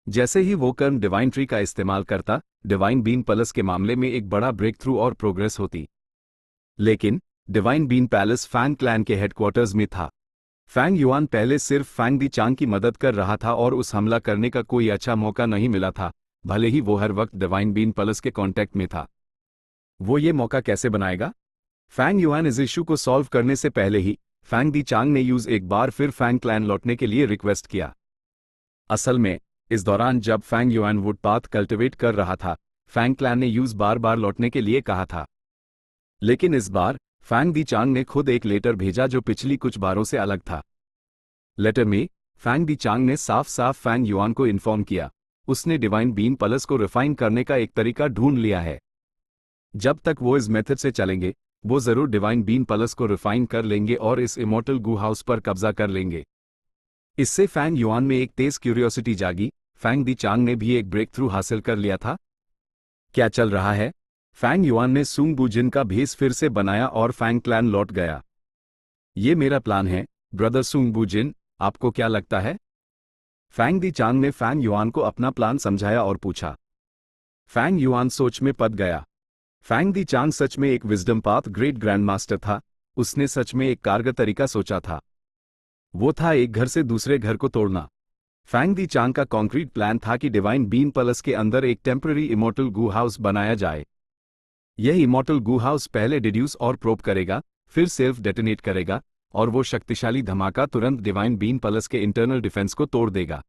S1: जैसे ही वो कर्म डिवाइन ट्री का इस्तेमाल करता, डिवाइन बीन प्लस के मामले में एक बड़ा ब्रेक थ्रू और प्रोग्रेस होती। लेकिन divine bean palace Fang clan के हेडक्वार्टर्स में था। फैंग युआन पहले सिर्फ फैंग दी चांग की मदद कर रहा था और उस हमला करने का कोई अच्छा मौका नहीं मिला था, भले ही वो हर वक्त डिवाइन बीन प्लस के कांटेक्ट में था। वो ये मौका कैसे बनाएगा? फैंग युआन इस इशू को सॉल्व करने से पहले ही फैंग दी चांग ने यूज एक बार फिर फैंग क्लैन लौटने के लिए रिक्वेस्ट किया। असल में इस दौरान जब Fang Yuan wood path cultivate कर रहा था, फैंग क्लैन ने यूज बार बार लौटने के लिए कहा था। लेकिन इस बार फैंग दी चांग ने खुद एक लेटर भेजा जो पिछली कुछ बारों से अलग था। लेटर में फैंग दी चांग ने साफ साफ फैंग युआन को इन्फॉर्म किया, उसने डिवाइन बीन प्लस को रिफाइन करने का एक तरीका ढूंढ लिया है। जब तक वो इस मेथड से चलेंगे, वो जरूर डिवाइन बीन प्लस को रिफाइन कर लेंगे और इस इमॉर्टल गू हाउस पर कब्जा कर लेंगे। इससे फैंग युआन में एक तेज क्यूरियोसिटी जागी। फैंग दी चांग ने भी एक ब्रेक थ्रू हासिल कर लिया था। क्या चल रहा है? फैंग युआन ने सुंग बू जिन का भेस फिर से बनाया और फैंग क्लैन लौट गया। ये मेरा प्लान है, ब्रदर सुंग बू जिन, आपको क्या लगता है? फैंग दी चांग ने फैंग युआन को अपना प्लान समझाया और पूछा। फैंग युआन सोच में पड़ गया। फैंग दी चांग सच में एक wisdom path great grand master था। उसने सच में एक कारगर तरीका सोचा था। वो था एक घर से दूसरे घर को तोड़ना। फैंग दी चांग का कॉन्क्रीट प्लान था कि डिवाइन बीन प्लस के अंदर एक टेम्पररी इमॉर्टल गू हाउस बनाया जाए। यह इमॉर्टल गू हाउस पहले डिड्यूस और प्रोब करेगा, फिर सेल्फ डेटोनेट करेगा और वो शक्तिशाली धमाका तुरंत डिवाइन बीन प्लस के इंटरनल डिफेंस को तोड़ देगा।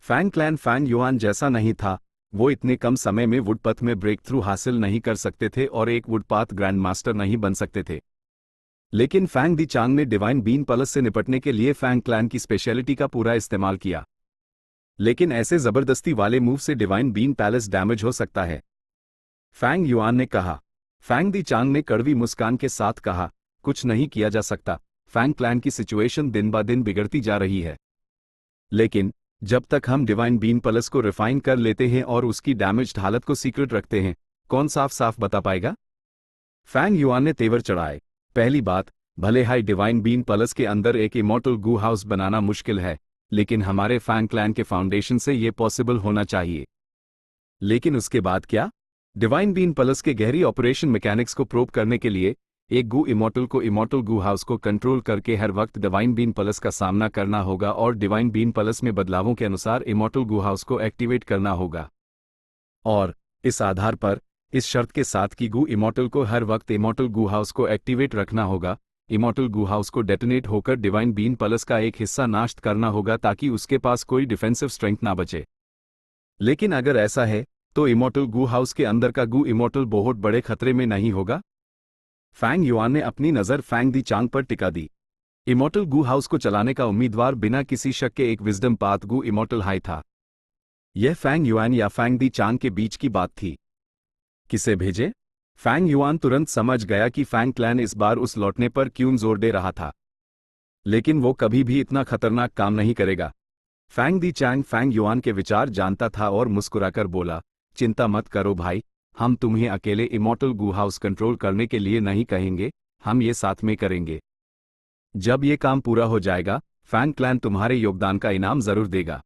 S1: फैंग क्लैन फैंग युआन जैसा नहीं था। वो इतने कम समय में वुडपथ में ब्रेक थ्रू हासिल नहीं कर सकते थे और एक वुडपाथ ग्रैंड मास्टर नहीं बन सकते थे। लेकिन फैंग दी चांग ने डिवाइन बीन प्लस से निपटने के लिए फैंग क्लैन की स्पेशलिटी का पूरा इस्तेमाल किया। लेकिन ऐसे जबरदस्ती वाले मूव से डिवाइन बीन पैलेस डैमेज हो सकता है, फैंग युआन ने कहा। फैंग दी चांग ने कड़वी मुस्कान के साथ कहा, कुछ नहीं किया जा सकता। फैंग क्लैन की सिचुएशन दिन ब दिन बिगड़ती जा रही है। लेकिन जब तक हम डिवाइन बीन प्लस को रिफाइन कर लेते हैं और उसकी डैमेज्ड हालत को सीक्रेट रखते हैं, कौन साफ साफ बता पाएगा? फैंग युआन ने तेवर चढ़ाए। पहली बात, भले हाई डिवाइन बीन प्लस के अंदर एक इमॉर्टल गू हाउस बनाना मुश्किल है, लेकिन हमारे फैंग क्लैन के फाउंडेशन से ये पॉसिबल होना चाहिए। लेकिन उसके बाद क्या? डिवाइन बीन प्लस के गहरी ऑपरेशन मैकेनिक्स को प्रोब करने के लिए एक गू इमॉर्टल को इमॉर्टल गू हाउस को कंट्रोल करके हर वक्त डिवाइन बीन प्लस का सामना करना होगा और डिवाइन बीन प्लस में बदलावों के अनुसार इमॉर्टल गू हाउस को एक्टिवेट करना होगा। और इस आधार पर, इस शर्त के साथ कि गू इमॉर्टल को हर वक्त इमॉर्टल गू हाउस को एक्टिवेट रखना होगा, इमॉर्टल गू हाउस को डेटोनेट होकर डिवाइन बीन प्लस का एक हिस्सा नाश करना होगा ताकि उसके पास कोई डिफेंसिव स्ट्रेंथ ना बचे। लेकिन अगर ऐसा है तो इमॉर्टल गू हाउस के अंदर का गू इमॉर्टल बहुत बड़े खतरे में नहीं होगा? फैंग युआन ने अपनी नज़र फैंग दी चांग पर टिका दी। इमॉर्टल गू हाउस को चलाने का उम्मीदवार बिना किसी शक के एक विजडम पाथ गू इमॉर्टल हाई था। यह फैंग युआन या फैंग दी चांग के बीच की बात थी। किसे भेजे? फैंग युआन तुरंत समझ गया कि फैंग क्लैन इस बार उस लौटने पर क्यों जोर दे रहा था, लेकिन वो कभी भी इतना खतरनाक काम नहीं करेगा। फैंग दी चांग फैंग युआन के विचार जानता था और मुस्कुराकर बोला, चिंता मत करो भाई, हम तुम्हें अकेले इमॉर्टल गू हाउस कंट्रोल करने के लिए नहीं कहेंगे, हम ये साथ में करेंगे। जब ये काम पूरा हो जाएगा, फैंग क्लैन तुम्हारे योगदान का इनाम जरूर देगा।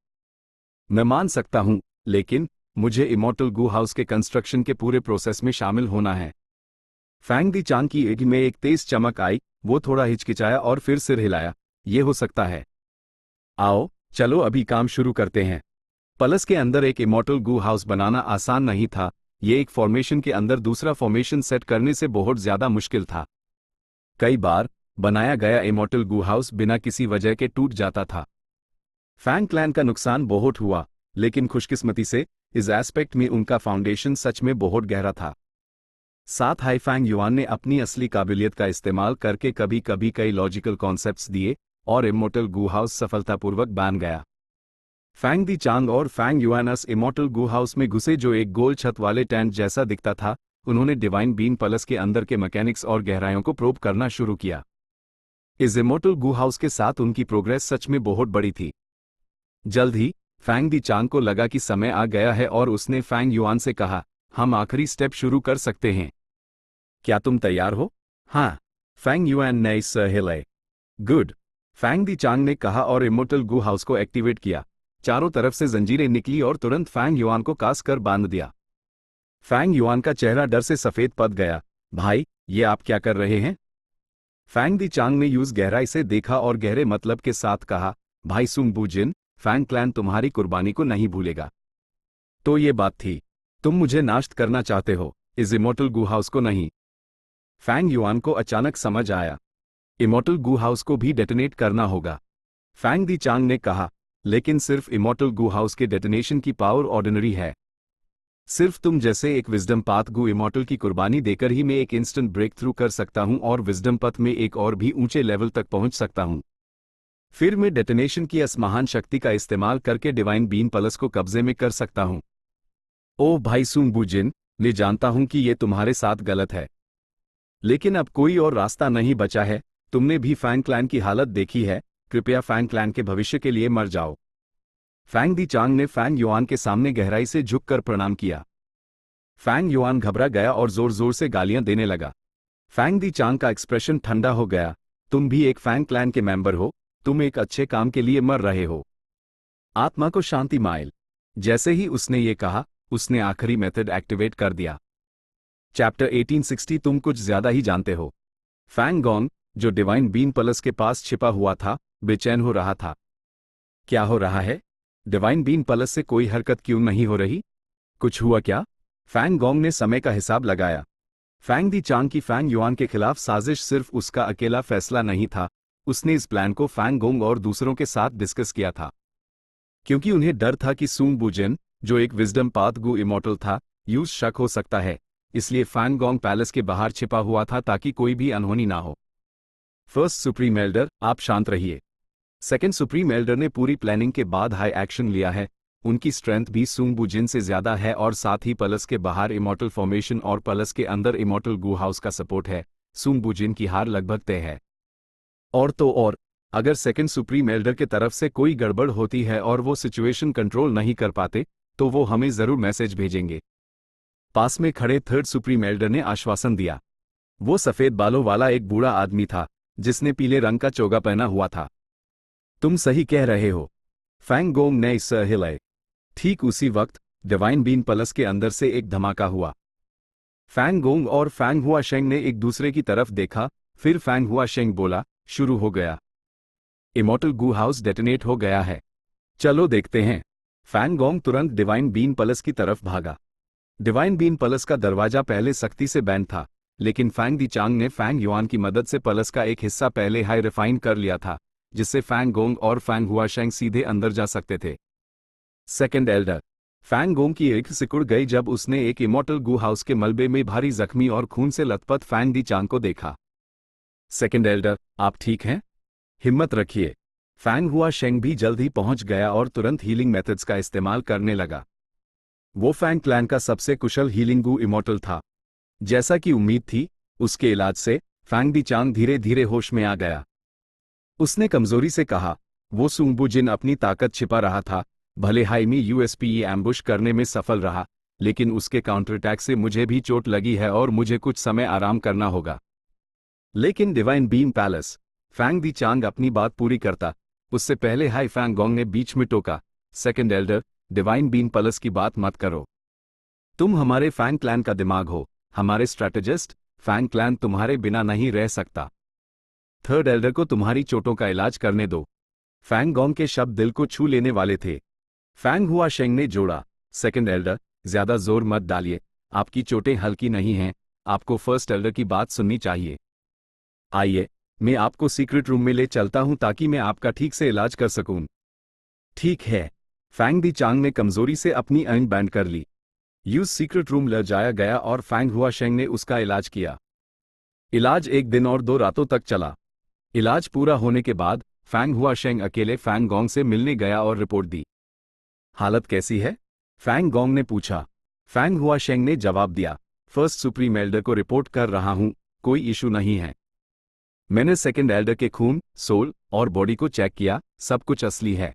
S1: मैं मान सकता हूं, लेकिन मुझे इमॉर्टल गू हाउस के कंस्ट्रक्शन के पूरे प्रोसेस में शामिल होना है। फैंग दी चांग की आंख में एक तेज चमक आई, वो थोड़ा हिचकिचाया और फिर सिर हिलाया। ये हो सकता है। आओ चलो अभी काम शुरू करते हैं। प्लस के अंदर एक इमॉर्टल गू हाउस बनाना आसान नहीं था, ये एक फॉर्मेशन के अंदर दूसरा फॉर्मेशन सेट करने से बहुत ज्यादा मुश्किल था। कई बार बनाया गया इमॉर्टल गू हाउस बिना किसी वजह के टूट जाता था। फैंग क्लैन का नुकसान बहुत हुआ, लेकिन खुशकिस्मती से इस एस्पेक्ट में उनका फाउंडेशन सच में बहुत गहरा था। साथ ही फैंग युआन ने अपनी असली काबिलियत का इस्तेमाल करके कभी कभी कई लॉजिकल कॉन्सेप्ट्स दिए और इमॉर्टल गू हाउस सफलतापूर्वक बन गया। फैंग दी चांग और फैंग युआनस इमॉर्टल गू हाउस में घुसे जो एक गोल छत वाले टेंट जैसा दिखता था। उन्होंने डिवाइन बीन प्लस के अंदर के मैकेनिक्स और गहराइयों को प्रोब करना शुरू किया। इस इमॉर्टल गू हाउस के साथ उनकी प्रोग्रेस सच में बहुत बड़ी थी। जल्द ही फैंग दी चांग को लगा कि समय आ गया है और उसने फैंग युआन से कहा, हम आखिरी स्टेप शुरू कर सकते हैं। क्या तुम तैयार हो? हाँ, फैंग युआन ने सर हिलाए। गुड, फैंग दी चांग ने कहा और इमॉर्टल गू हाउस को एक्टिवेट किया। चारों तरफ से जंजीरें निकली और तुरंत फैंग युआन को कास कर बांध दिया। फैंग युआन का चेहरा डर से सफेद पड़ गया। भाई, ये आप क्या कर रहे हैं? फैंग दी चांग ने यूज गहराई से देखा और गहरे मतलब के साथ कहा, भाई सुंग बू जिन, फैंग क्लैन तुम्हारी कुर्बानी को नहीं भूलेगा। तो ये बात थी, तुम मुझे नाश्त करना चाहते हो, इस इमॉर्टल गू हाउस को नहीं। फैंग युआन को अचानक समझ आया, इमॉर्टल गू हाउस को भी डेटोनेट करना होगा। फैंग दी चांग ने कहा, लेकिन सिर्फ इमॉर्टल गू हाउस के डेटोनेशन की पावर ऑर्डिनरी है। सिर्फ तुम जैसे एक विजडम पाथ गू इमॉर्टल की कुर्बानी देकर ही मैं एक इंस्टेंट ब्रेक थ्रू कर सकता हूं और विजडम पथ में एक और भी ऊंचे लेवल तक पहुंच सकता हूं। फिर मैं डेटोनेशन की इस महान शक्ति का इस्तेमाल करके डिवाइन बीन प्लस को कब्जे में कर सकता हूं। ओह भाई सुंग बू जिन, मैं जानता हूं कि यह तुम्हारे साथ गलत है, लेकिन अब कोई और रास्ता नहीं बचा है। तुमने भी फैंग क्लैन की हालत देखी है, कृपया फैंग क्लैन के भविष्य के लिए मर जाओ। फैंग दी चांग ने फैंग युआन के सामने गहराई से झुककर प्रणाम किया। फैंग युआन घबरा गया और जोर जोर से गालियां देने लगा। फैंग दी चांग का एक्सप्रेशन ठंडा हो गया। तुम भी एक फैंग क्लैन के मेंबर हो, तुम एक अच्छे काम के लिए मर रहे हो। आत्मा को शांति माइल। जैसे ही उसने ये कहा, उसने आखिरी मेथड एक्टिवेट कर दिया। चैप्टर 1860 तुम कुछ ज्यादा ही जानते हो। फैंग गोंग, जो डिवाइन बीन प्लस के पास छिपा हुआ था, बेचैन हो रहा था। क्या हो रहा है? डिवाइन बीन प्लस से कोई हरकत क्यों नहीं हो रही? कुछ हुआ क्या? फैंग गोंग ने समय का हिसाब लगाया। फैंग दी चांग की फैंग युआन के खिलाफ साजिश सिर्फ उसका अकेला फैसला नहीं था, उसने इस प्लान को फैंग गोंग और दूसरों के साथ डिस्कस किया था। क्योंकि उन्हें डर था कि सुंग बू जिन, जो एक विजडम पाथ गू इमॉर्टल था, यूज शक हो सकता है, इसलिए फैंग गोंग पैलेस के बाहर छिपा हुआ था ताकि कोई भी अनहोनी ना हो। फर्स्ट सुप्रीम एल्डर, आप शांत रहिए। सेकेंड सुप्रीम एल्डर ने पूरी प्लानिंग के बाद हाई एक्शन लिया है। उनकी स्ट्रेंथ भी सुंग बू जिन से ज्यादा है और साथ ही प्लस के बाहर इमॉर्टल फॉर्मेशन और प्लस के अंदर इमॉर्टल गू हाउस का सपोर्ट है। सुंग बू जिन की हार लगभग तय है। और तो और, अगर सेकेंड सुप्रीम एल्डर के तरफ से कोई गड़बड़ होती है और वो सिचुएशन कंट्रोल नहीं कर पाते, तो वो हमें जरूर मैसेज भेजेंगे। पास में खड़े थर्ड सुप्रीम एल्डर ने आश्वासन दिया। वो सफेद बालों वाला एक बूढ़ा आदमी था, जिसने पीले रंग का चोगा पहना हुआ था। तुम सही कह रहे हो। फैंग गोंग ने सिर हिलाए। ठीक उसी वक्त डिवाइन बीन पैलेस के अंदर से एक धमाका हुआ। फैंग गोंग और फैंग हुआशेंग ने एक दूसरे की तरफ देखा, फिर फैंग हुआशेंग बोला, शुरू हो गया। इमॉर्टल गू हाउस डेटोनेट हो गया है। चलो देखते हैं। फैंग गोंग तुरंत डिवाइन बीन पैलेस की तरफ भागा। डिवाइन बीन पैलेस का दरवाजा पहले सख्ती से बैंड था, लेकिन फैंग दी चांग ने फैंग युआन की मदद से पैलेस का एक हिस्सा पहले हाई रिफाइन कर लिया था, जिससे फैंग गोंग और फैंग हुआशेंग सीधे अंदर जा सकते थे। Second Elder. फैंग गोंग की एक सिकुड़ गई जब उसने एक इमॉर्टल गू हाउस के मलबे में भारी जख्मी और खून से लथपथ फैंग दी चांग को देखा। सेकंड एल्डर, आप ठीक हैं? हिम्मत रखिए। फैंग हुआशेंग भी जल्द ही पहुंच गया और तुरंत हीलिंग मेथड्स का इस्तेमाल करने लगा। वो फैंग क्लैन का सबसे कुशल हीलिंग गू इमॉर्टल था। जैसा कि उम्मीद थी, उसके इलाज से फैंग दी चांग धीरे धीरे होश में आ गया। उसने कमजोरी से कहा, वो सूंग बू जिन अपनी ताकत छिपा रहा था, भले हाई यूएसपी एम्बुश करने में सफल रहा, लेकिन उसके काउंटर अटैक से मुझे भी चोट लगी है और मुझे कुछ समय आराम करना होगा। लेकिन divine beam palace. Fang Di चांग अपनी बात पूरी करता, उससे पहले हाई फैंग गोंग ने बीच में टोका, second Elder, divine beam palace की बात मत करो। तुम हमारे फैंग क्लैन का दिमाग हो, हमारे स्ट्रैटेजिस्ट। फैंग क्लैन तुम्हारे बिना नहीं रह सकता। थर्ड एल्डर को तुम्हारी चोटों का इलाज करने दो। फैंग गोंग के शब्द दिल को छू लेने वाले थे। फैंग हुआशेंग ने जोड़ा, सेकंड एल्डर, ज्यादा जोर मत डालिए, आपकी चोटें हल्की नहीं हैं, आपको फर्स्ट एल्डर की बात सुननी चाहिए। आइए, मैं आपको सीक्रेट रूम में ले चलता हूं ताकि मैं आपका ठीक से इलाज कर सकूं। ठीक है। फैंग दी चांग ने कमजोरी से अपनी आंख बैंड कर ली। यूज सीक्रेट रूम ले जाया गया और फैंग हुआशेंग ने उसका इलाज किया। इलाज 1 दिन और 2 रातों तक चला। इलाज पूरा होने के बाद फैंग हुआशेंग अकेले फैंग गोंग से मिलने गया और रिपोर्ट दी। हालत कैसी है? फैंग गोंग ने पूछा। फैंग हुआशेंग ने जवाब दिया, फर्स्ट सुप्रीम एल्डर को रिपोर्ट कर रहा हूं, कोई इशू नहीं है। मैंने सेकंड एल्डर के खून, सोल और बॉडी को चेक किया, सब कुछ असली है।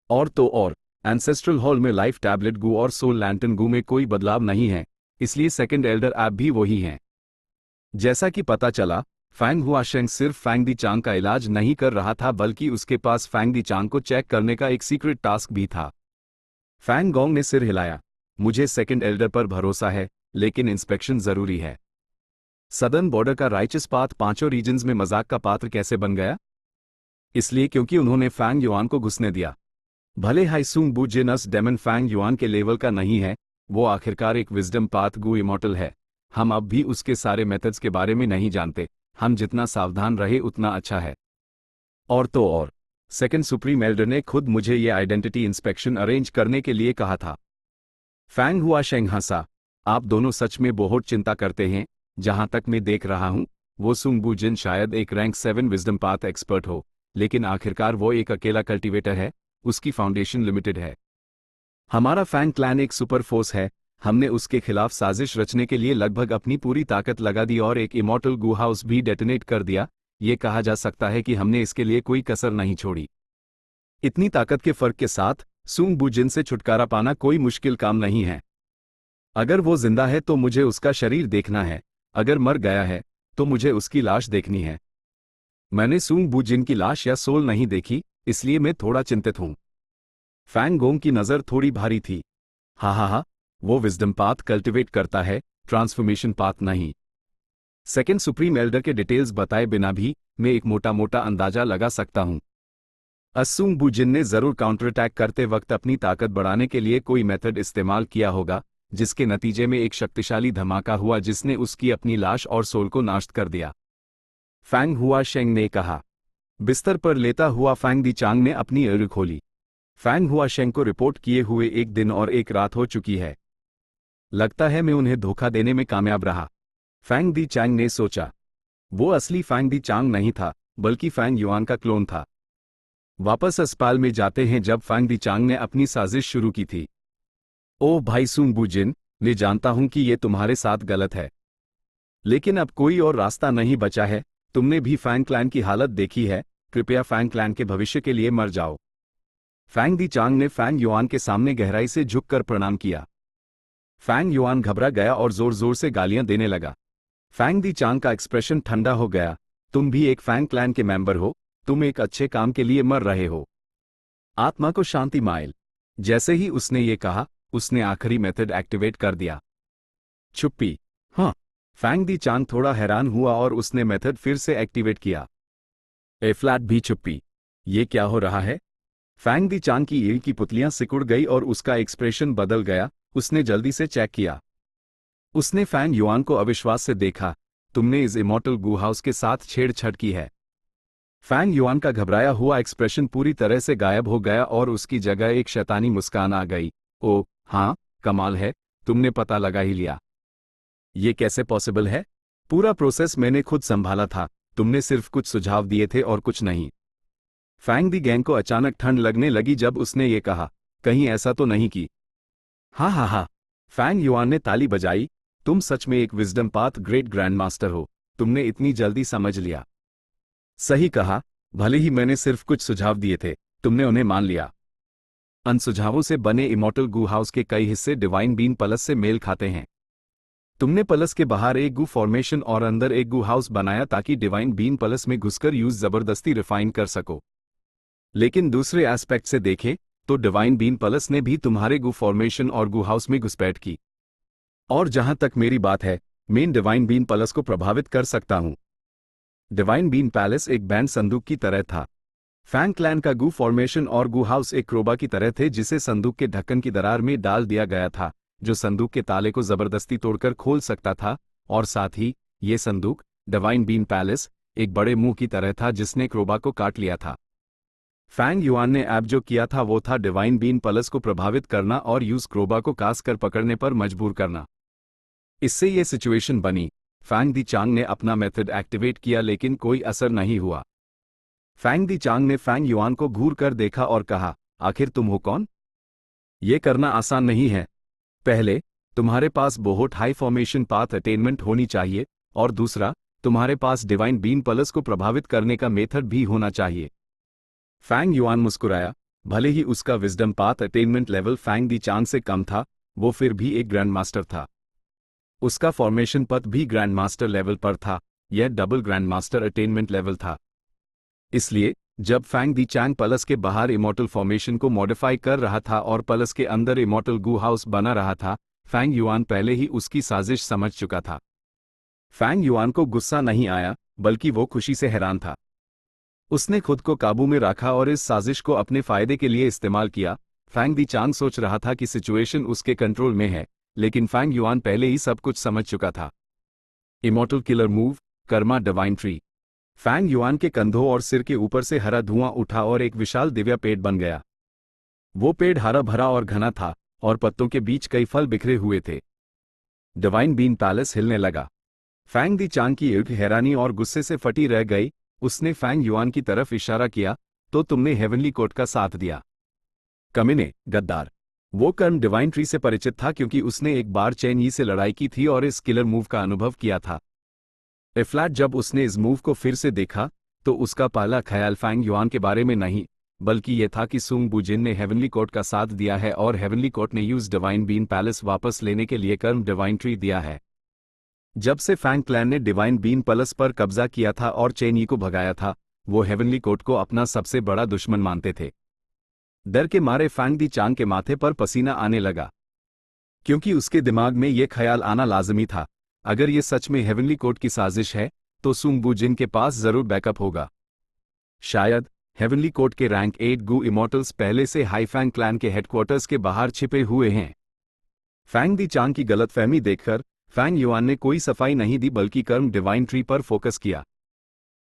S1: और तो और, एंसेस्ट्रल हॉल में लाइफ टैबलेट गू और सोल लैंटन गू में कोई बदलाव नहीं है, इसलिए सेकंड एल्डर आप भी वही हैं। जैसा कि पता चला, फैंग हुआशेंग सिर्फ फैंग दी चांग का इलाज नहीं कर रहा था, बल्कि उसके पास फैंग दी चांग को चेक करने का एक सीक्रेट टास्क भी था। फैंग गोंग ने सिर हिलाया, मुझे सेकंड एल्डर पर भरोसा है, लेकिन इंस्पेक्शन जरूरी है। सदर्न बॉर्डर का राइचस पाथ 5 रीजन्स में मजाक का पात्र कैसे बन गया? इसलिए क्योंकि उन्होंने फैंग युआन को घुसने दिया। भले हाई सूंग बू जिनस डेमन फैंग युआन के लेवल का नहीं है, वो आखिरकार एक विजडम पाथ गू इमॉर्टल है। हम अब भी उसके सारे मेथड्स के बारे में नहीं जानते, हम जितना सावधान रहे उतना अच्छा है। और तो और, सेकंड सुप्रीम एल्डर ने खुद मुझे ये आइडेंटिटी इंस्पेक्शन अरेंज करने के लिए कहा था। फैंग हुआशेंग हंसा, आप दोनों सच में बहुत चिंता करते हैं। जहां तक मैं देख रहा हूं, वो सूंग बू जिन शायद एक रैंक 7 विजडम पाथ एक्सपर्ट हो, लेकिन आखिरकार वो एक अकेला कल्टीवेटर है, उसकी फाउंडेशन लिमिटेड है। हमारा फैंग क्लैन एक सुपर फोर्स है, हमने उसके खिलाफ साजिश रचने के लिए लगभग अपनी पूरी ताकत लगा दी और एक इमॉर्टल गू हाउस भी डेटोनेट कर दिया। ये कहा जा सकता है कि हमने इसके लिए कोई कसर नहीं छोड़ी। इतनी ताकत के फर्क के साथ सूंग बू जिन से छुटकारा पाना कोई मुश्किल काम नहीं है। अगर वो जिंदा है तो मुझे उसका शरीर देखना है, अगर मर गया है तो मुझे उसकी लाश देखनी है। मैंने सूंग बू जिन की लाश या सोल नहीं देखी, इसलिए मैं थोड़ा चिंतित हूं। फैंग गोंग की नजर थोड़ी भारी थी। हा, वो विजडम पाथ कल्टिवेट करता है, ट्रांसफॉर्मेशन पाथ नहीं। सेकंड सुप्रीम एल्डर के डिटेल्स बताए बिना भी मैं एक मोटा मोटा अंदाजा लगा सकता हूं। सूंग बू जिन ने जरूर काउंटर अटैक करते वक्त अपनी ताकत बढ़ाने के लिए कोई मेथड इस्तेमाल किया होगा, जिसके नतीजे में एक शक्तिशाली धमाका हुआ जिसने उसकी अपनी लाश और सोल को नाश कर दिया। फैंग हुआशेंग ने कहा। बिस्तर पर लेटा हुआ फैंग दी चांग ने अपनी आंखें खोली। फैंग हुआशेंग को रिपोर्ट किए हुए 1 दिन और 1 रात हो चुकी है। लगता है मैं उन्हें धोखा देने में कामयाब रहा, फैंग दी चांग ने सोचा। वो असली फैंग दी चांग नहीं था, बल्कि फैंग युआन का क्लोन था। वापस अस्पताल में जाते हैं जब फैंग दी चांग ने अपनी साजिश शुरू की थी। ओह भाई सूंग बू जिन, मैं जानता हूं कि ये तुम्हारे साथ गलत है, लेकिन अब कोई और रास्ता नहीं बचा है। तुमने भी फैंग क्लैन की हालत देखी है, कृपया फैंग क्लैन के भविष्य के लिए मर जाओ। फैंग दी चांग ने फैंग युआन के सामने गहराई से झुककर प्रणाम किया। फैंग युआन घबरा गया और जोर जोर से गालियां देने लगा। फैंग दी चांग का एक्सप्रेशन ठंडा हो गया। तुम भी एक फैंग क्लैन के मेंबर हो, तुम एक अच्छे काम के लिए मर रहे हो। आत्मा को शांति माइल। जैसे ही उसने ये कहा, उसने आखिरी मेथड एक्टिवेट कर दिया। चुप्पी। हाँ। फैंग दी चांग थोड़ा हैरान हुआ और उसने मेथड फिर से एक्टिवेट किया। ए फ्लैट भी चुप्पी। ये क्या हो रहा है? फैंग दी चांग की ईंट की पुतलियां सिकुड़ गई और उसका एक्सप्रेशन बदल गया। उसने जल्दी से चेक किया। उसने फैंग युआन को अविश्वास से देखा। तुमने इस इमॉर्टल गू हाउस के साथ छेड़छाड़ की है। फैंग युआन का घबराया हुआ एक्सप्रेशन पूरी तरह से गायब हो गया और उसकी जगह एक शैतानी मुस्कान आ गई। ओह हाँ, कमाल है, तुमने पता लगा ही लिया। ये कैसे पॉसिबल है? पूरा प्रोसेस मैंने खुद संभाला था। तुमने सिर्फ कुछ सुझाव दिए थे और कुछ नहीं। फैंग दी गैंग को अचानक ठंड लगने लगी जब उसने ये कहा। कहीं ऐसा तो नहीं कि? हाँ हाँ हाँ। फैंग युआन ने ताली बजाई। तुम सच में एक wisdom path great grand master हो। तुमने इतनी जल्दी समझ लिया। सही कहा। भले ही मैंने सिर्फ कुछ सुझाव दिए थे, तुमने उन्हें मान लिया। अन सुझावों से बने इमॉर्टल गू हाउस के कई हिस्से डिवाइन बीन पलस से मेल खाते हैं। तुमने पलस के बाहर एक गू फॉर्मेशन और अंदर एक गू हाउस बनाया ताकि डिवाइन बीन पलस में घुसकर यूज जबरदस्ती रिफाइन कर सको। लेकिन दूसरे एस्पेक्ट से देखें तो डिवाइन बीन पलस ने भी तुम्हारे गू फॉर्मेशन और गू हाउस में घुसपैठ की। और जहां तक मेरी बात है, मैं डिवाइन बीन पलस को प्रभावित कर सकता हूं। डिवाइन बीन पैलेस एक बैंड संदूक की तरह था। फैंग क्लैन का गू फॉर्मेशन और गू हाउस एक क्रोबा की तरह थे जिसे संदूक के ढक्कन की दरार में डाल दिया गया था, जो संदूक के ताले को जबरदस्ती तोड़कर खोल सकता था। और साथ ही ये संदूक, डिवाइन बीन पैलेस, एक बड़े मुंह की तरह था जिसने क्रोबा को काट लिया था। फैंग युआन ने अब जो किया था वो था डिवाइन बीन पलस को प्रभावित करना और यूज क्रोबा को कास कर पकड़ने पर मजबूर करना। इससे ये सिचुएशन बनी। फैंग दी चांग ने अपना मेथड एक्टिवेट किया लेकिन कोई असर नहीं हुआ। फैंग दी चांग ने फैंग युआन को घूर कर देखा और कहा, आखिर तुम हो कौन? ये करना आसान नहीं है। पहले, तुम्हारे पास बहुत हाई फॉर्मेशन पाथ अटेनमेंट होनी चाहिए, और दूसरा, तुम्हारे पास डिवाइन बीन पलस को प्रभावित करने का मेथड भी होना चाहिए। फैंग युआन मुस्कुराया। भले ही उसका wisdom path attainment level Fang Di Chang से कम था, वो फिर भी एक ग्रैंड मास्टर था। उसका फॉर्मेशन पथ भी ग्रैंड मास्टर लेवल पर था। यह double grand master attainment level था। इसलिए जब फैंग दी चांग पलस के बाहर इमॉर्टल फॉर्मेशन को मॉडिफाई कर रहा था और पलस के अंदर इमॉर्टल गू हाउस बना रहा था, फैंग युआन पहले ही उसकी साजिश समझ चुका था। फैंग युआन को गुस्सा नहीं आया, बल्कि वो खुशी से हैरान था। उसने खुद को काबू में रखा और इस साजिश को अपने फायदे के लिए इस्तेमाल किया। फैंग दी चांग सोच रहा था कि सिचुएशन उसके कंट्रोल में है, लेकिन फैंग युआन पहले ही सब कुछ समझ चुका था। Immortal killer move, Karma divine tree. Fang Yuan के कंधों और सिर के ऊपर से हरा धुआं उठा और एक विशाल दिव्य पेड़ बन गया। वो पेड़ हरा भरा और घना था, और पत्तों के बीच कई फल बिखरे हुए थे। डिवाइन बीन पैलेस हिलने लगा। फैंग दी चांग की ईर्ष्या, हैरानी और गुस्से से फटी रह गई। उसने फैंग युआन की तरफ इशारा किया, तो तुमने हेवनली कोर्ट का साथ दिया। कमीने, गद्दार। वो कर्म डिवाइन ट्री से परिचित था क्योंकि उसने एक बार चेन यी से लड़ाई की थी और इस किलर मूव का अनुभव किया था। एफ्लैट जब उसने इस मूव को फिर से देखा, तो उसका पहला ख्याल फैंग युआन के बारे में नहीं, बल्कि यह था कि सुंग बुजिन ने हेवनली कोर्ट का साथ दिया है और हेवनली कोर्ट ने यूज डिवाइन बीन पैलेस वापस लेने के लिए कर्म डिवाइन ट्री दिया है। जब से फैंग क्लैन ने डिवाइन बीन पैलेस पर कब्जा किया था और चेन यी को भगाया था, वो हेवनली कोर्ट को अपना सबसे बड़ा दुश्मन मानते थे। डर के मारे फैंग दी चांग के माथे पर पसीना आने लगा, क्योंकि उसके दिमाग में यह ख्याल आना लाजमी था, अगर ये सच में हेवनली कोर्ट की साजिश है, तो सुंग बुजिन के पास जरूर बैकअप होगा। शायद हेवनली कोर्ट के रैंक 8 गू इमॉर्टल्स पहले से हाई फैंग क्लैन के हेडक्वार्टर्स के बाहर छिपे हुए हैं। फैंग दी चांग की गलतफहमी देखकर फैंग युआन ने कोई सफाई नहीं दी, बल्कि कर्म डिवाइन ट्री पर फोकस किया।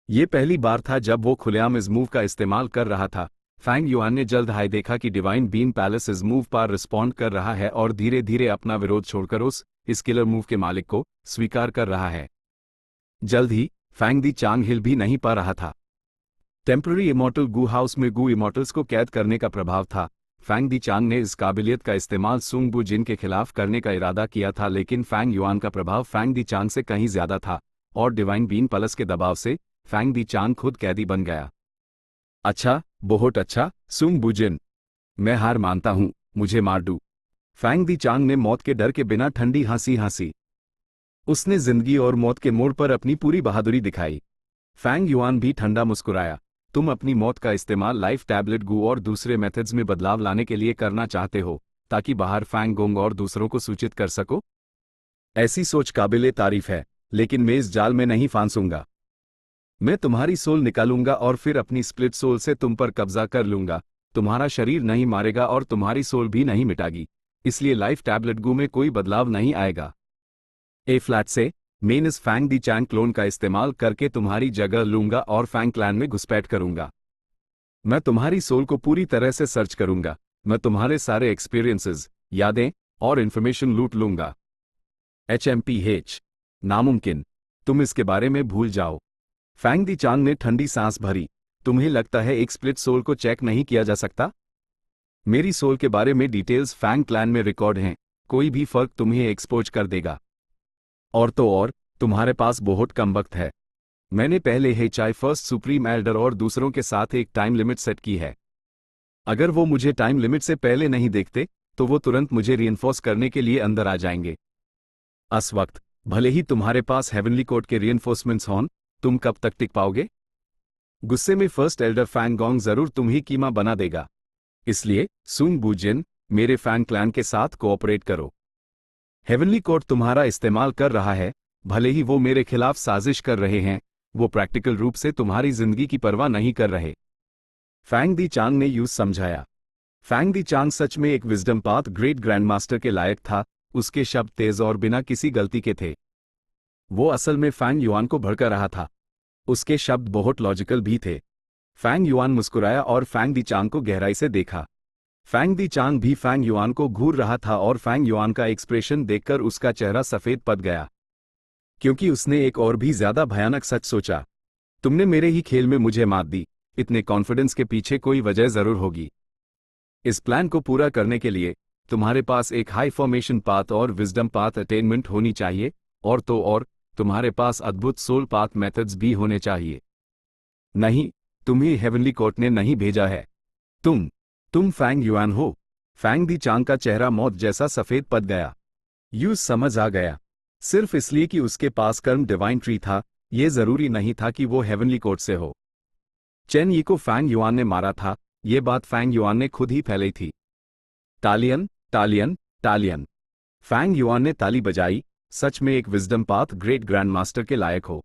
S1: ये पहली बार था जब वो खुलेआम इस मूव का इस्तेमाल कर रहा था। फैंग युआन ने जल्द ही देखा कि डिवाइन बीन पैलेस इस मूव पर रिस्पॉन्ड कर रहा है और धीरे धीरे अपना विरोध छोड़कर इस किलर मूव के मालिक को स्वीकार कर रहा है। जल्द ही फैंग दी चांग हिल भी नहीं पा रहा था। टेम्पररी इमॉर्टल गू हाउस में गू इमॉर्टल्स को कैद करने का प्रभाव था। फैंग दी चांग ने इस काबिलियत का इस्तेमाल सुंग बुजिन के खिलाफ करने का इरादा किया था, लेकिन फैंग युआन का प्रभाव फैंग दी चांग से कहीं ज्यादा था, और डिवाइन बीन पलस के दबाव से फैंग दी चांग खुद कैदी बन गया। अच्छा, बहुत अच्छा, सुंग बुजिन। मैं हार मानता हूं, मुझे मार दो। फैंग दी चांग ने मौत के डर के बिना ठंडी हंसी हंसी। उसने जिंदगी और मौत के मोड़ पर अपनी पूरी बहादुरी दिखाई। फैंग युआन भी ठंडा मुस्कुराया। तुम अपनी मौत का इस्तेमाल लाइफ टैबलेट गू और दूसरे मेथड्स में बदलाव लाने के लिए करना चाहते हो, ताकि बाहर फैंग गोंग और दूसरों को सूचित कर सको। ऐसी सोच काबिले तारीफ है, लेकिन मैं इस जाल में नहीं फांसूंगा। मैं तुम्हारी सोल निकालूंगा और फिर अपनी स्प्लिट सोल से तुम पर कब्जा कर लूंगा। तुम्हारा शरीर नहीं मारेगा और तुम्हारी सोल भी नहीं मिटागी, इसलिए लाइफ टैबलेट गू में कोई बदलाव नहीं आएगा। ए फ्लैट से मैं इस फैंग दी चैंग क्लोन का इस्तेमाल करके तुम्हारी जगह लूंगा और फैंग क्लैन में घुसपैठ करूंगा। मैं तुम्हारी सोल को पूरी तरह से सर्च करूंगा। मैं तुम्हारे सारे एक्सपीरियंसेस, यादें और इंफॉर्मेशन लूट लूंगा। HMPH नामुमकिन, तुम इसके बारे में भूल जाओ। फैंग दी चांग ने ठंडी सांस भरी। तुम्हें लगता है एक स्प्लिट सोल को चेक नहीं किया जा सकता? मेरी सोल के बारे में डिटेल्स फैंग क्लैन में रिकॉर्ड हैं। कोई भी फर्क तुम्हें एक्सपोज कर देगा। और तो और, तुम्हारे पास बहुत कम वक्त है। मैंने पहले HI फर्स्ट सुप्रीम एल्डर और दूसरों के साथ एक टाइम लिमिट सेट की है। अगर वो मुझे टाइम लिमिट से पहले नहीं देखते, तो वो तुरंत मुझे रीइंफोर्स करने के लिए अंदर आ जाएंगे। इस वक्त भले ही तुम्हारे पास हेवनली कोर्ट के रीइंफोर्समेंट्स हों, तुम कब तक टिक पाओगे? गुस्से में फर्स्ट एल्डर फैंग गोंग जरूर तुम्हें कीमा बना देगा। इसलिए सुंग बूजिन, मेरे फैंग क्लैन के साथ कोऑपरेट करो। हेवनली कोर्ट तुम्हारा इस्तेमाल कर रहा है, भले ही वो मेरे खिलाफ साजिश कर रहे हैं। वो प्रैक्टिकल रूप से तुम्हारी जिंदगी की परवाह नहीं कर रहे। फैंग दी चांग ने यूं समझाया। फैंग दी चांग सच में एक wisdom path great grand master के लायक था। उसके शब्द तेज और बिना किसी गलती के थे। वो असल में फैंग युआन को भड़का रहा था। उसके शब्द बहुत लॉजिकल भी थे। फैंग युआन मुस्कुराया और फैंग दी चांग को गहराई से देखा। फैंग दी चांग भी फैंग युआन को घूर रहा था और फैंग युआन का एक्सप्रेशन देखकर उसका चेहरा सफेद पड़ गया, क्योंकि उसने एक और भी ज्यादा भयानक सच सोचा। तुमने मेरे ही खेल में मुझे मात दी। इतने कॉन्फिडेंस के पीछे कोई वजह जरूर होगी। इस प्लान को पूरा करने के लिए तुम्हारे पास एक हाई फॉर्मेशन पाथ और विजडम पाथ अटेनमेंट होनी चाहिए, और तो और तुम्हारे पास अद्भुत सोल पाथ मेथड्स भी होने चाहिए। नहीं, तुम्हें हेवनली कोर्ट ने नहीं भेजा है। तुम फैंग युआन हो। फैंग दी चांग का चेहरा मौत जैसा सफेद पड़ गया। यूज समझ आ गया। सिर्फ इसलिए कि उसके पास कर्म डिवाइन ट्री था, यह जरूरी नहीं था कि वो हेवनली कोर्ट से हो। चेन यी को फैंग युआन ने मारा था, यह बात फैंग युआन ने खुद ही फैलाई थी। तालियन तालियन तालियन। फैंग युआन ने ताली बजाई। सच में एक wisdom path great grand master के लायक हो।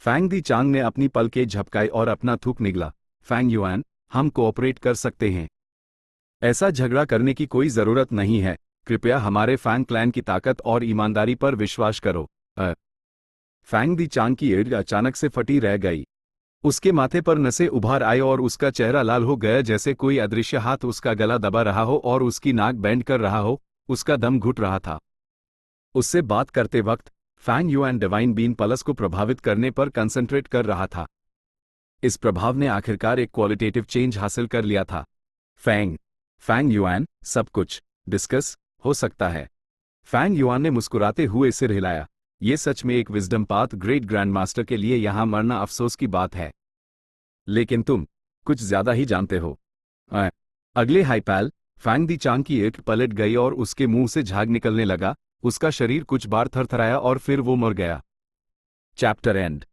S1: फैंग दी चांग ने अपनी पलकें झपकाई और अपना थूक निगला। फैंग युआन, हम कोऑपरेट कर सकते हैं। ऐसा झगड़ा करने की कोई जरूरत नहीं है। कृपया हमारे फैंग क्लैन की ताकत और ईमानदारी पर विश्वास करो। फैंग दी चांग की एड़ अचानक से फटी रह गई। उसके माथे पर नसें उभार आई और उसका चेहरा लाल हो गया, जैसे कोई अदृश्य हाथ उसका गला दबा रहा हो और उसकी नाक बैंड कर रहा हो। उसका दम घुट रहा था। उससे बात करते वक्त Fang Yuan divine bean pulse को प्रभावित करने पर कंसंट्रेट कर रहा था। इस प्रभाव ने आखिरकार एक क्वालिटेटिव चेंज हासिल कर लिया था। फैंग युआन, सब कुछ डिस्कस हो सकता है। फैंग युआन ने मुस्कुराते हुए सिर हिलाया। यह सच में एक wisdom path great grand master के लिए यहां मरना अफसोस की बात है, लेकिन तुम कुछ ज्यादा ही जानते हो। अगले हाइपैल, फैंग दी चांग की एट पलट गई और उसके मुंह से झाग निकलने लगा। उसका शरीर कुछ बार थरथराया और फिर वो मर गया। Chapter and.